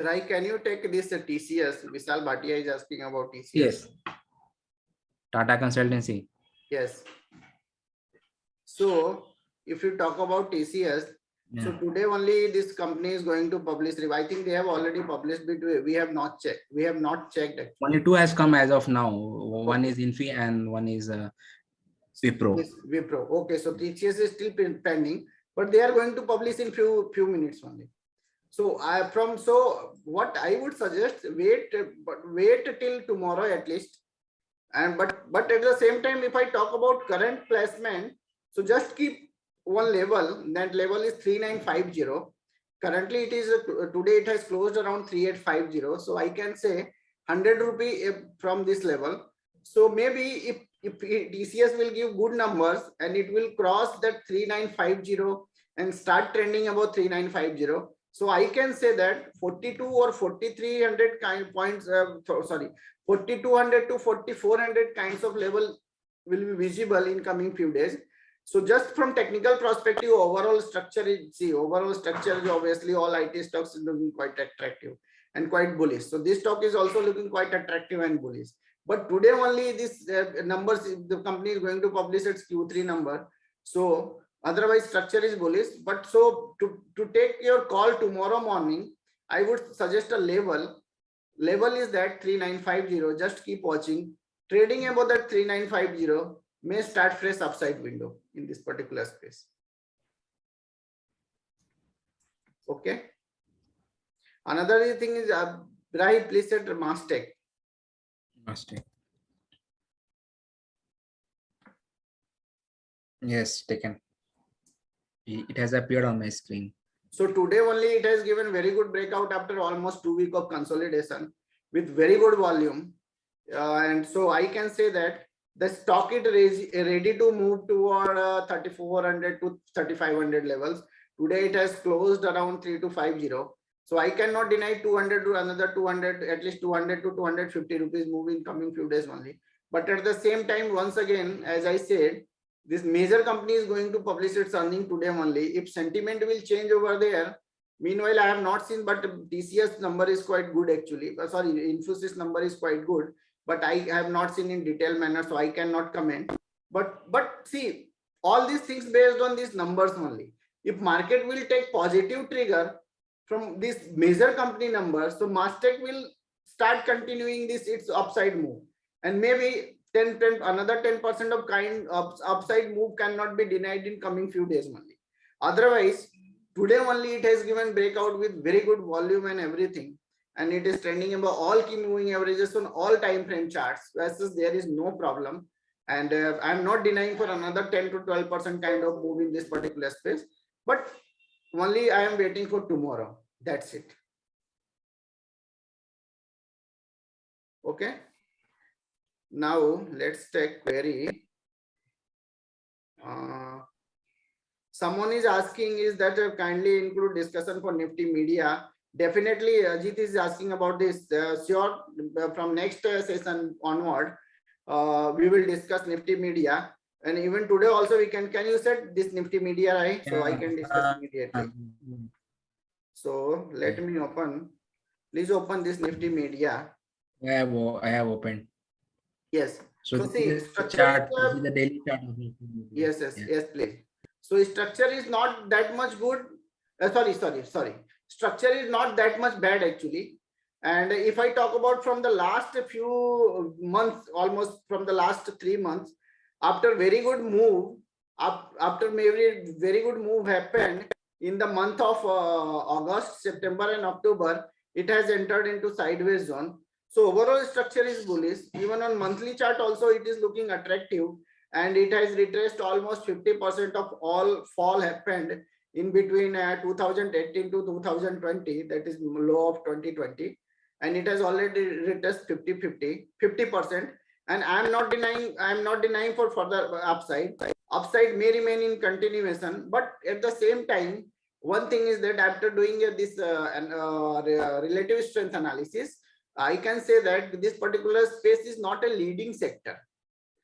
Rai, can you take this TCS? Vishal Bhatia is asking about TCS. Yes. Tata Consultancy. Yes. So if you talk about TCS, Yeah. so today only this company is going to publish. I think they have already published it. We have not checked. We have not checked. Actually. Only two has come as of now. One is Infi and one is Wipro. Yes, Wipro. Okay, so TCS is still pending, but they are going to publish in few minutes only. So what I would suggest, wait till tomorrow at least. And but at the same time, if I talk about current placement, so just keep one level. That level is 3950. Currently, it is today it has closed around 3850. So I can say 100 rupee from this level. So maybe if TCS will give good numbers and it will cross that 3950 and start trending above 3950. So I can say that 42 or 4300 points, 4200 to 4400 kinds of level will be visible in coming few days. So just from technical perspective, overall structure is obviously all IT stocks is looking quite attractive and quite bullish. So this stock is also looking quite attractive and bullish. But today only this numbers, the company is going to publish its Q3 number. So otherwise structure is bullish. But so to take your call tomorrow morning, I would suggest a level level is that 3950. Just keep watching. Trading above that 3950 may start fresh upside window in this particular space. Okay. Another thing is, Rahi, please said Mastech. Mastech. Yes, taken. It has appeared on my screen. So today only it has given very good breakout after almost 2 weeks of consolidation with very good volume. And so I can say that the stock is ready to move toward 3400 to 3500 levels. Today it has closed around 3250. So I cannot deny 200 to another 200, at least 200 to 250 rupees move in coming few days only. But at the same time, once again, as I said, this major company is going to publish its earning today only. If sentiment will change over there, meanwhile, I have not seen, but TCS number is quite good actually. Sorry, Infosys number is quite good, but I have not seen in detailed manner, so I cannot comment. But see, all these things based on these numbers only. If market will take positive trigger from this major company numbers, so Mastech will start continuing this its upside move, and maybe 10 another 10% of kind of upside move cannot be denied in coming few days only. Otherwise, today only it has given breakout with very good volume and everything, and it is trending above all key moving averages on all time frame charts. Versus there is no problem, and I'm not denying for another 10 to 12% kind of move in this particular space, but only I am waiting for tomorrow. That's it. Okay. Now let's take query. Someone is asking, is that kindly include discussion for Nifty Media? Definitely, Ajit is asking about this. Sure, from next session onward, we will discuss Nifty Media. And even today also we can you set this Nifty Media, right? So I can discuss immediately. So let me open. Please open this Nifty Media. I have opened. Yes. So see, this is the chart. This is the daily chart of Nifty Media. Yes, please. So structure is not that much good. Sorry. Structure is not that much bad actually. And if I talk about from the last few months, almost from the last 3 months, after very good move, after maybe very good move happened in the month of August, September and October, it has entered into sideways zone. So overall structure is bullish. Even on monthly chart also it is looking attractive, and it has retraced almost 50% of all fall happened in between 2018 to 2020, that is low of 2020, and it has already retraced 50%. And I'm not denying for further upside may remain in continuation. But at the same time, one thing is that after doing this relative strength analysis, I can say that this particular space is not a leading sector.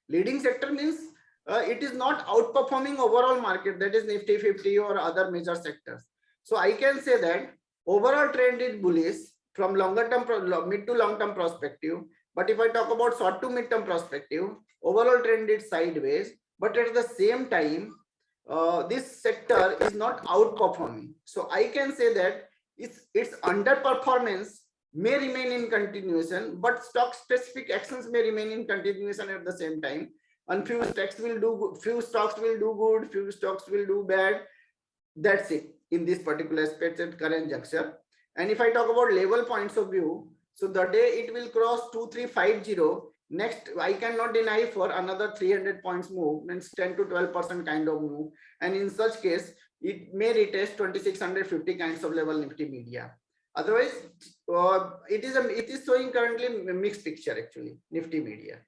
Leading sector means it is not outperforming overall market, that is Nifty 50 or other major sectors. So I can say that overall trend is bullish from longer term, mid to long term perspective. But if I talk about short to mid term perspective, overall trend is sideways. But at the same time, this sector is not outperforming. So I can say that its underperformance may remain in continuation, but stock specific actions may remain in continuation at the same time. And few stocks will do good, few stocks will do bad. That's it in this particular space at current juncture. And if I talk about level points of view, so the day it will cross 2350, next I cannot deny for another 300 points move, means 10 to 12% kind of move. And in such case, it may retest 2650 kinds of level Nifty Media. Otherwise, it is showing currently a mixed picture actually, Nifty Media.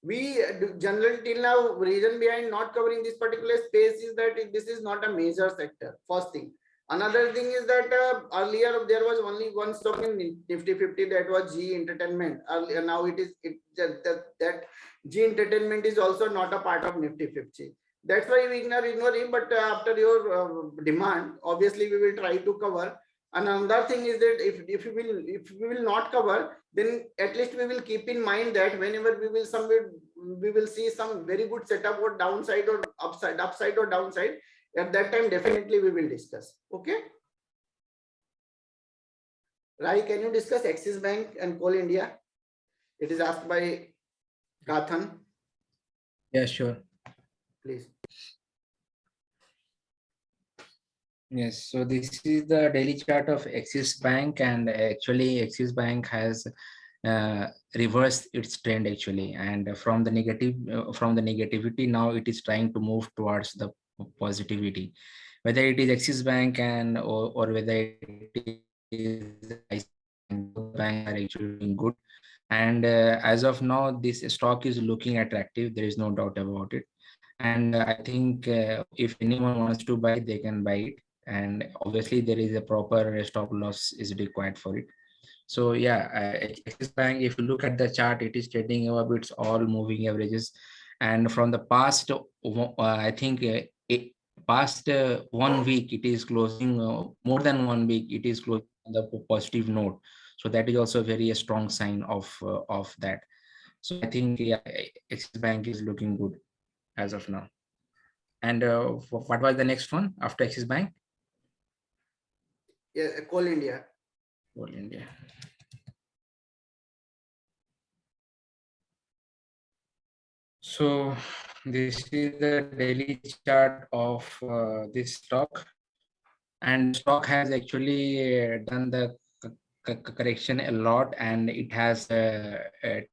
We generally till now, reason behind not covering this particular space is that this is not a major sector. First thing. Another thing is that earlier there was only one stock in Nifty 50, that was GE Entertainment. Earlier, now it is that GE Entertainment is also not a part of Nifty 50. That's why we ignore it. But after your demand, obviously we will try to cover. And another thing is that if we will not cover, then at least we will keep in mind that whenever we will see some very good setup or downside or upside or downside, at that time definitely we will discuss. Okay. Rai, can you discuss Axis Bank and Coal India? It is asked by Kathan, Yeah, sure. please. Yes, so this is the daily chart of Axis Bank, and actually Axis Bank has reversed its trend actually, and from the negativity now it is trying to move towards the positivity. Whether it is Axis Bank or whether it is ICICI, both banks are actually doing good. And as of now, this stock is looking attractive. There is no doubt about it. And I think if anyone wants to buy, they can buy it. And obviously, there is a proper stop loss is required for it. So yeah, Axis Bank, if you look at the chart, it is trading above its all moving averages. And from the past, I think past 1 week, it is closing more than 1 week. It is closing on the positive note. So that is also a very strong sign of that. So I think yeah, Axis Bank is looking good as of now. And what was the next one after Axis Bank? Yeah, Coal India. Coal India. So this is the daily chart of this stock, and stock has actually done the correction a lot, and it has it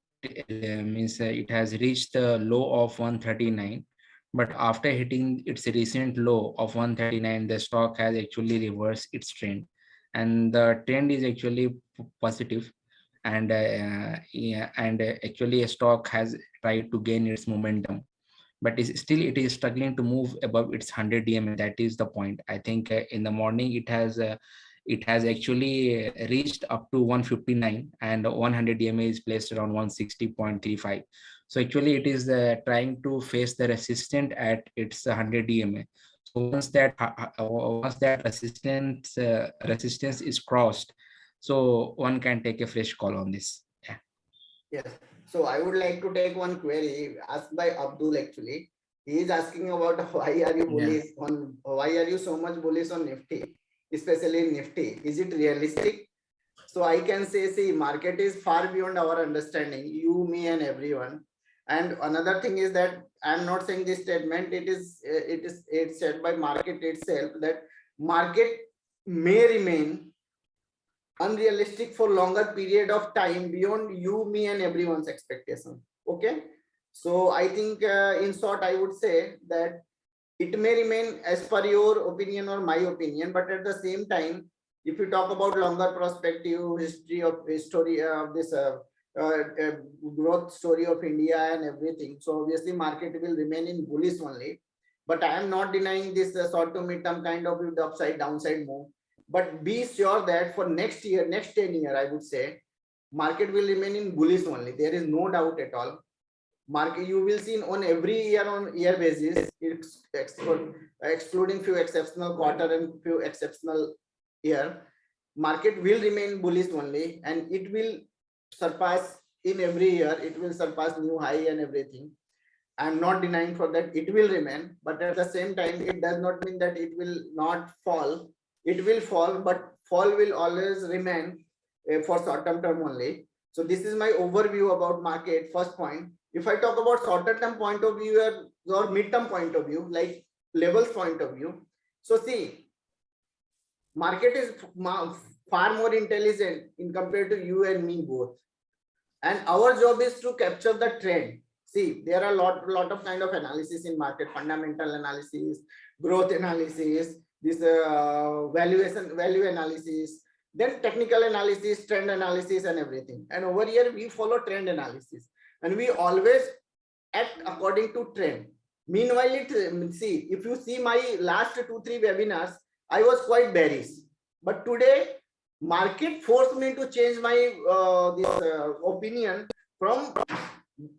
has reached the low of 139. But after hitting its recent low of 139, the stock has actually reversed its trend, and the trend is actually positive. And yeah, and actually a stock has tried to gain its momentum, but it is struggling to move above its 100 DMA. That is the point. I think in the morning it has actually reached up to 159, and 100 DMA is placed around 160.35. So actually it is trying to face the resistance at its 100 DMA. So once that resistance is crossed, so one can take a fresh call on this. Yeah. Yes. So I would like to take one query asked by Abdul actually. He is asking about Yeah. why are you so much bullish on Nifty, especially Nifty? Is it realistic? So I can say, see, market is far beyond our understanding, you, me, and everyone. And another thing is that I'm not saying this statement. It's said by market itself that market may remain unrealistic for longer period of time beyond you, me, and everyone's expectation. Okay, so I think in short, I would say that it may remain as per your opinion or my opinion, but at the same time, if you talk about longer perspective, history of this growth story of India and everything, so obviously market will remain in bullish only. But I am not denying this short to mid term kind of upside downside move. But be sure that for next year, next 10 year, I would say market will remain in bullish only. There is no doubt at all. Market you will see on every year on year basis, excluding few exceptional quarter and few exceptional year, market will remain bullish only, and it will surpass in every year. It will surpass new high and everything. I'm not denying for that it will remain, but at the same time, it does not mean that it will not fall. It will fall, but fall will always remain for short-term term only. So this is my overview about market. First point. If I talk about shorter term point of view or mid-term point of view, like levels point of view. So see, market is far more intelligent in compared to you and me both, and our job is to capture the trend. See, there are lot of kind of analysis in market: fundamental analysis, growth analysis, this value analysis, then technical analysis, trend analysis, and everything. And over here we follow trend analysis, and we always act according to trend. Meanwhile, see, if you see my last 2-3 webinars, I was quite bearish, but today market forced me to change my opinion from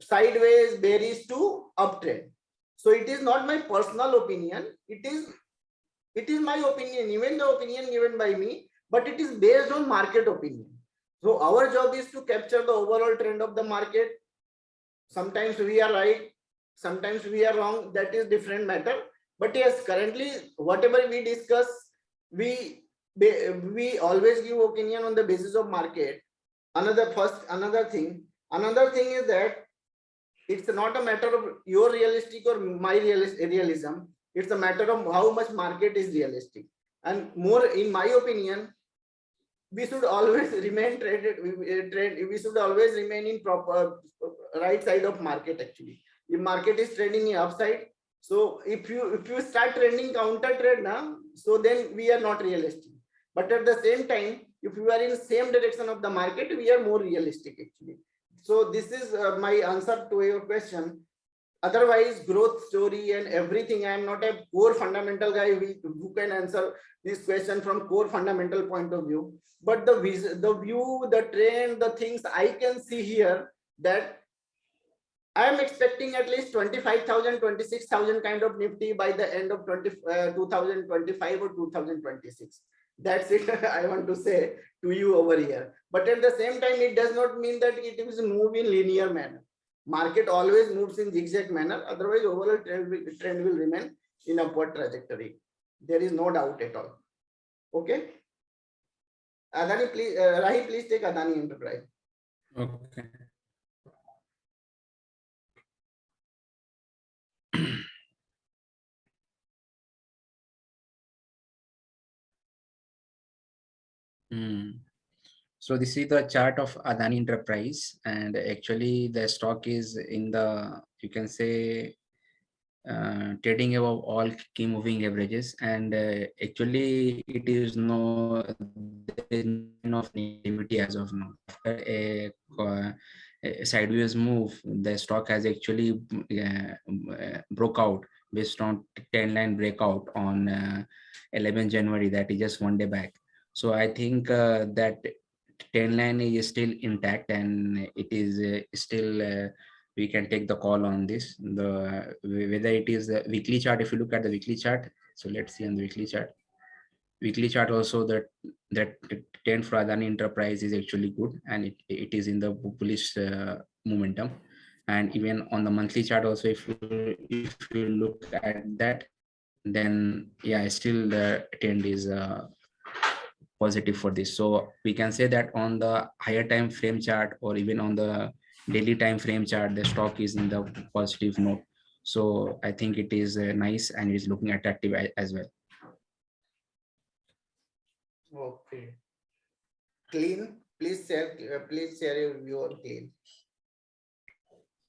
sideways bearish to uptrend. So it is not my personal opinion, it is my opinion, even the opinion given by me, but it is based on market opinion. So our job is to capture the overall trend of the market. Sometimes we are right, sometimes we are wrong, that is different matter. But yes, currently whatever we discuss, we we always give opinion on the basis of market. Another thing is that it's not a matter of your realistic or my realism. It's a matter of how much market is realistic. And more, in my opinion, we should always remain we should always remain in proper right side of market. Actually, if market is trading in upside, so if you start trending counter trade now, so then we are not realistic. But at the same time, if you are in same direction of the market, we are more realistic actually. So this is my answer to your question. Otherwise, growth story and everything, I am not a core fundamental guy who can answer this question from core fundamental point of view. But the view, the trend, the things I can see here, that I am expecting at least 25,000, 26,000 kind of Nifty by the end of 2025 or 2026. That's it. I want to say to you over here. But at the same time, it does not mean that it is move in linear manner. Market always moves in zigzag manner. Otherwise, overall trend will remain in upward trajectory. There is no doubt at all. Okay. Adani, please, Rahi, please take Adani Enterprise. Okay. So this is the chart of Adani Enterprise, and actually the stock is in the, you can say, trading above all key moving averages, and actually it is no, there is no of negativity as of now. After a sideways move, the stock has actually broke out based on trend line breakout on 11 January, that is just one day back. So I think that trend line is still intact, and it is still we can take the call on this. The whether it is the weekly chart. If you look at the weekly chart, so let's see on the weekly chart. Weekly chart also, that trend for Adani Enterprise is actually good, and it is in the bullish momentum. And even on the monthly chart also, if you look at that, then yeah, still the trend is positive for this. So we can say that on the higher time frame chart, or even on the daily time frame chart, the stock is in the positive note. So I think it is nice, and it is looking attractive as well. Okay. Clean, please share your view on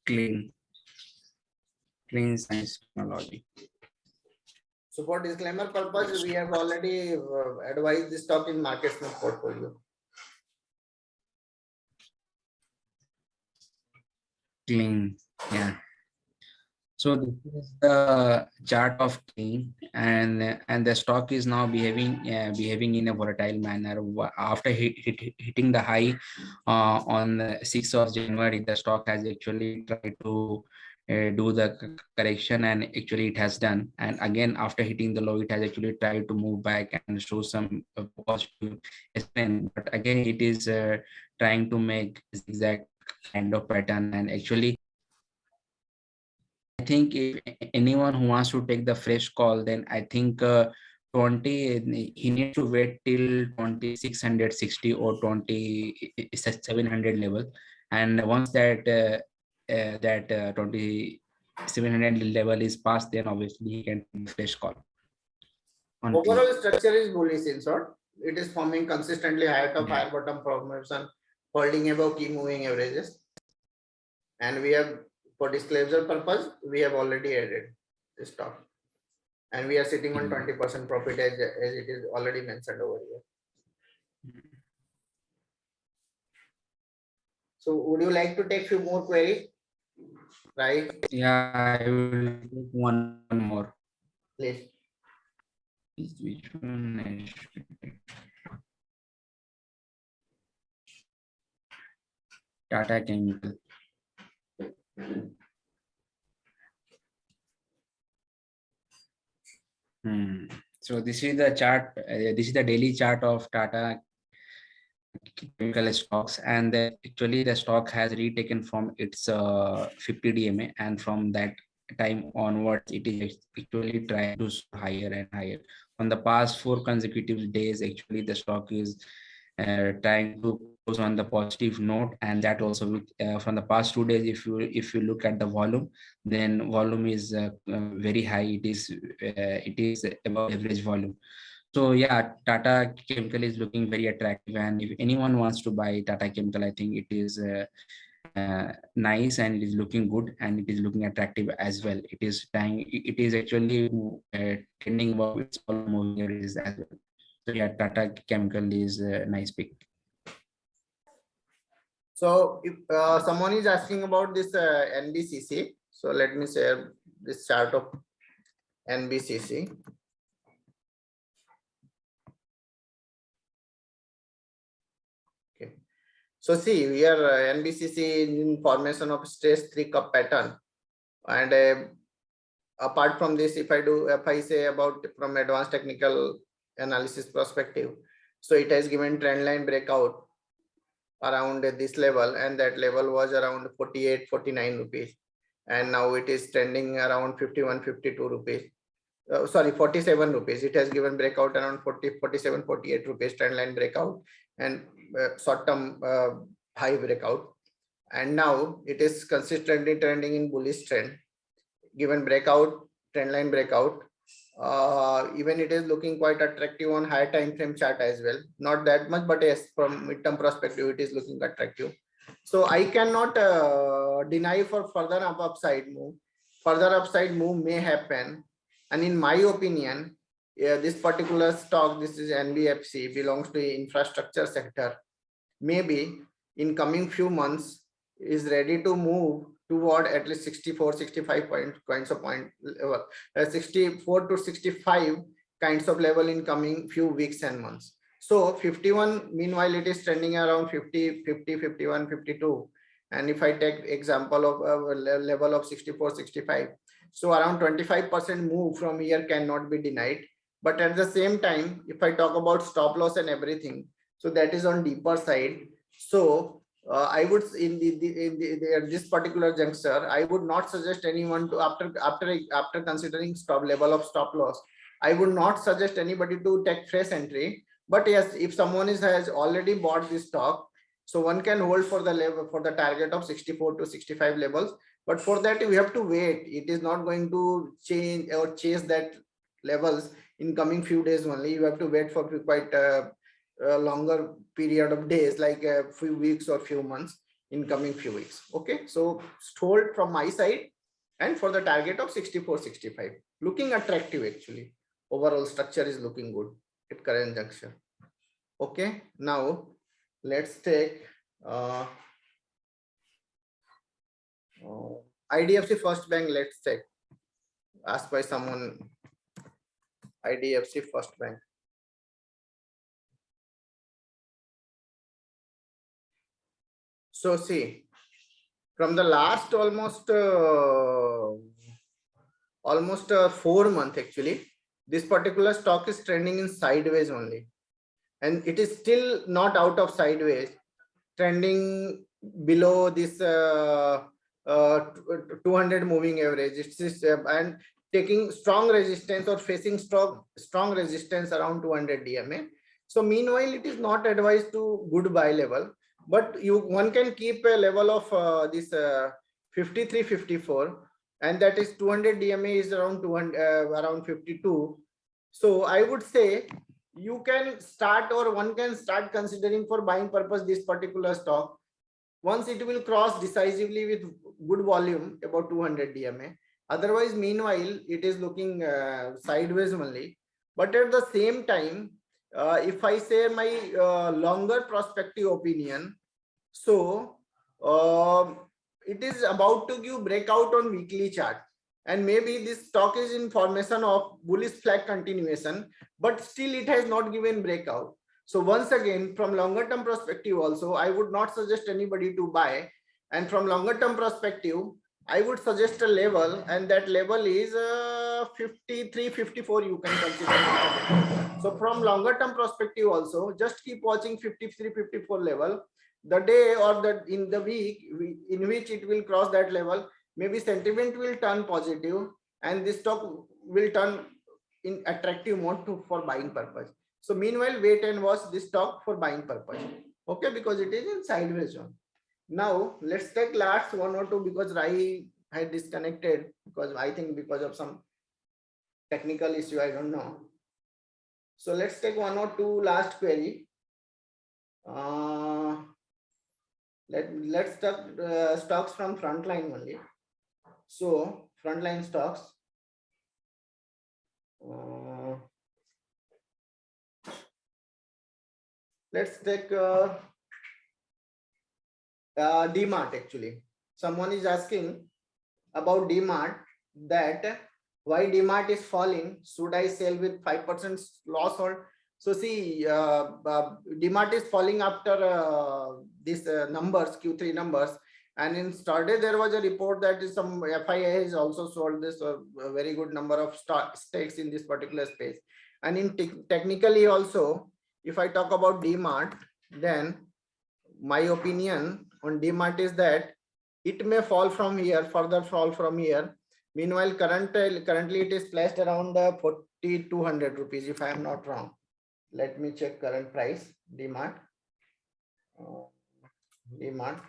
clean. Clean Science Technology. So for disclaimer purpose, we have already advised the stock in market smith portfolio. Clean, yeah. So this is the chart of Clean, and the stock is now behaving in a volatile manner. After hitting the high on the 6th of January, the stock has actually tried to do the correction, and actually it has done. And again, after hitting the low, it has actually tried to move back and show some positive trend. But again, it is trying to make zigzag kind of pattern, and actually I think if anyone who wants to take the fresh call, then I think 20, he needs to wait till 2660 or 2700 level. And once that 2700 level is passed, then obviously he can take the fresh call. Overall structure is bullish in short. It is forming consistently higher top, higher bottom formation, holding above key moving averages. And we have, for disclosure purpose, we have already added this stock. And we are sitting on 20% profit as it is already mentioned over here. So would you like to take few more queries? Right? Yeah, I will take one more. Please. Which one I should take? Tata Chemical. So this is the chart. This is the daily chart of Tata Chemical stocks, and actually the stock has retaken from its 50 DMA, and from that time onwards, it is actually trying to soar higher and higher. On the past 4 consecutive days, actually the stock is trying to close on the positive note, and that also with, from the past 2 days, if you look at the volume, then volume is very high. It is above average volume. So yeah, Tata Chemical is looking very attractive, and if anyone wants to buy Tata Chemical, I think it is nice, and it is looking good, and it is looking attractive as well. It is actually trending above its all moving averages as well. So yeah, Tata Chemical is a nice pick. So if someone is asking about this NBCC, so let me share this chart of NBCC. Okay. So see here NBCC in formation of stress 3-cup pattern, and apart from this, if I say about from advanced technical analysis perspective, so it has given trend line breakout around this level, and that level was around 48-49 rupees, and now it is trending around 51-52 rupees. Sorry, 47 rupees. It has given breakout around 47-48 rupees trend line breakout, and short term high breakout, and now it is consistently trending in bullish trend, given breakout, trend line breakout. Even it is looking quite attractive on higher time frame chart as well. Not that much, but yes, from midterm perspective, it is looking attractive. So I cannot deny for further upside move. Further upside move may happen, and in my opinion, this particular stock, this is NBFC, belongs to the infrastructure sector. Maybe in coming few months is ready to move toward at least 64-65 points of point level, 64 to 65 kinds of level in coming few weeks and months. So 51, meanwhile it is trending around 50, 50, 51, 52, and if I take example of a level of 64, 65, so around 25% move from here cannot be denied. But at the same time, if I talk about stop loss and everything, so that is on deeper side. So I would in this particular juncture, I would not suggest anyone to after considering stop level of stop loss, I would not suggest anybody to take fresh entry. But yes, if someone has already bought this stock, so one can hold for the level for the target of 64 to 65 levels. But for that we have to wait. It is not going to change or chase that levels in coming few days only. You have to wait for quite a longer period of days, like a few weeks or few months in coming few weeks. Okay, so hold from my side, and for the target of 64-65, looking attractive. Actually overall structure is looking good at current juncture. Okay, now let's take IDFC First Bank. Let's check, asked by someone. IDFC First Bank. So see, from the last almost 4 months, actually, this particular stock is trending in sideways only, and it is still not out of sideways, trending below this 200 moving average. It's and taking strong resistance or facing strong resistance around 200 DMA. So meanwhile, it is not advised to good buy level, but one can keep a level of this 53-54, and that is 200 DMA is around 200 around 52. So I would say you can start, or one can start considering for buying purpose this particular stock once it will cross decisively with good volume about 200 DMA. Otherwise, meanwhile, it is looking sideways only. But at the same time, if I say my longer prospective opinion, so it is about to give breakout on weekly chart, and maybe this stock is in formation of bullish flag continuation, but still it has not given breakout. So once again, from longer term perspective also, I would not suggest anybody to buy. And from longer term perspective, I would suggest a level, and that level is 53-54. You can consider. So from longer term perspective also, just keep watching 53-54 level. The day or in the week in which it will cross that level, maybe sentiment will turn positive and this stock will turn in attractive mode for buying purpose. So meanwhile, wait and watch this stock for buying purpose. Okay, because it is in sideways zone. Now let's take last one or two, because Rai had disconnected because I think because of some technical issue, I don't know. So let's take one or two last query. Let's talk stocks from frontline only. So frontline stocks. Let's take DMart. Actually, someone is asking about DMart, that why DMart is falling. Should I sell with 5% loss? Or so see, DMart is falling after these numbers, Q3 numbers. And in Saturday, there was a report that is some FIA has also sold this a very good number of stakes in this particular space. And in technically also, if I talk about DMart, then my opinion on DMart is that it may fall from here, further fall from here. Meanwhile, currently it is placed around 4,200 rupees, if I am not wrong. Let me check current price, DMart. DMart.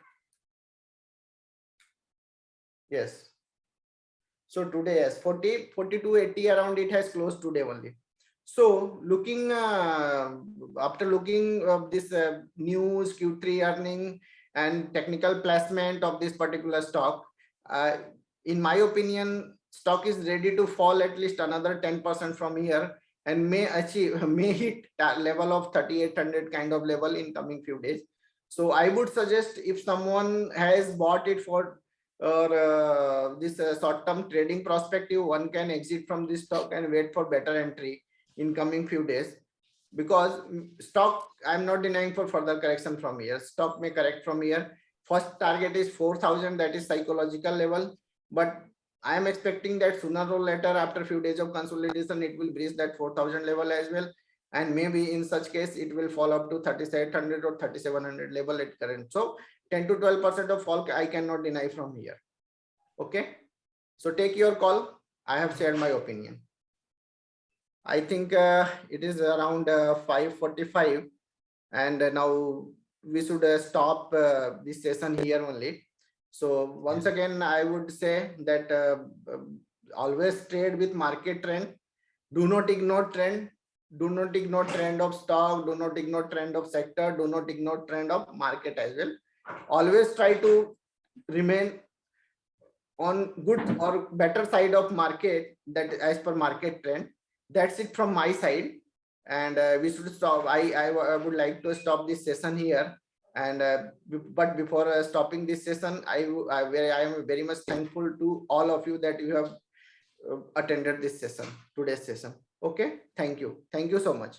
Yes. So today, yes, 4280 around it has closed today only. So looking after looking of this news, Q3 earning and technical placement of this particular stock, in my opinion, stock is ready to fall at least another 10% from here and may hit that level of 3,800 kind of level in coming few days. So I would suggest, if someone has bought it for this short-term trading perspective, one can exit from this stock and wait for better entry in coming few days, because stock, I'm not denying for further correction from here. Stock may correct from here. First target is 4,000, that is psychological level, but I am expecting that sooner or later, after few days of consolidation, it will breach that 4,000 level as well. And maybe in such case, it will fall up to 3,700 or 3,700 level at current. So 10 to 12% of fall I cannot deny from here. Okay, so take your call. I have shared my opinion. I think it is around 5:45, and now we should stop this session here only. So once again, I would say that always trade with market trend. Do not ignore trend. Do not ignore trend of stock. Do not ignore trend of sector. Do not ignore trend of market as well. Always try to remain on good or better side of market, that as per market trend. That's it from my side, and we should stop. I would like to stop this session here, and but before stopping this session, I am very much thankful to all of you that you have attended this session, today's session. Okay, thank you so much.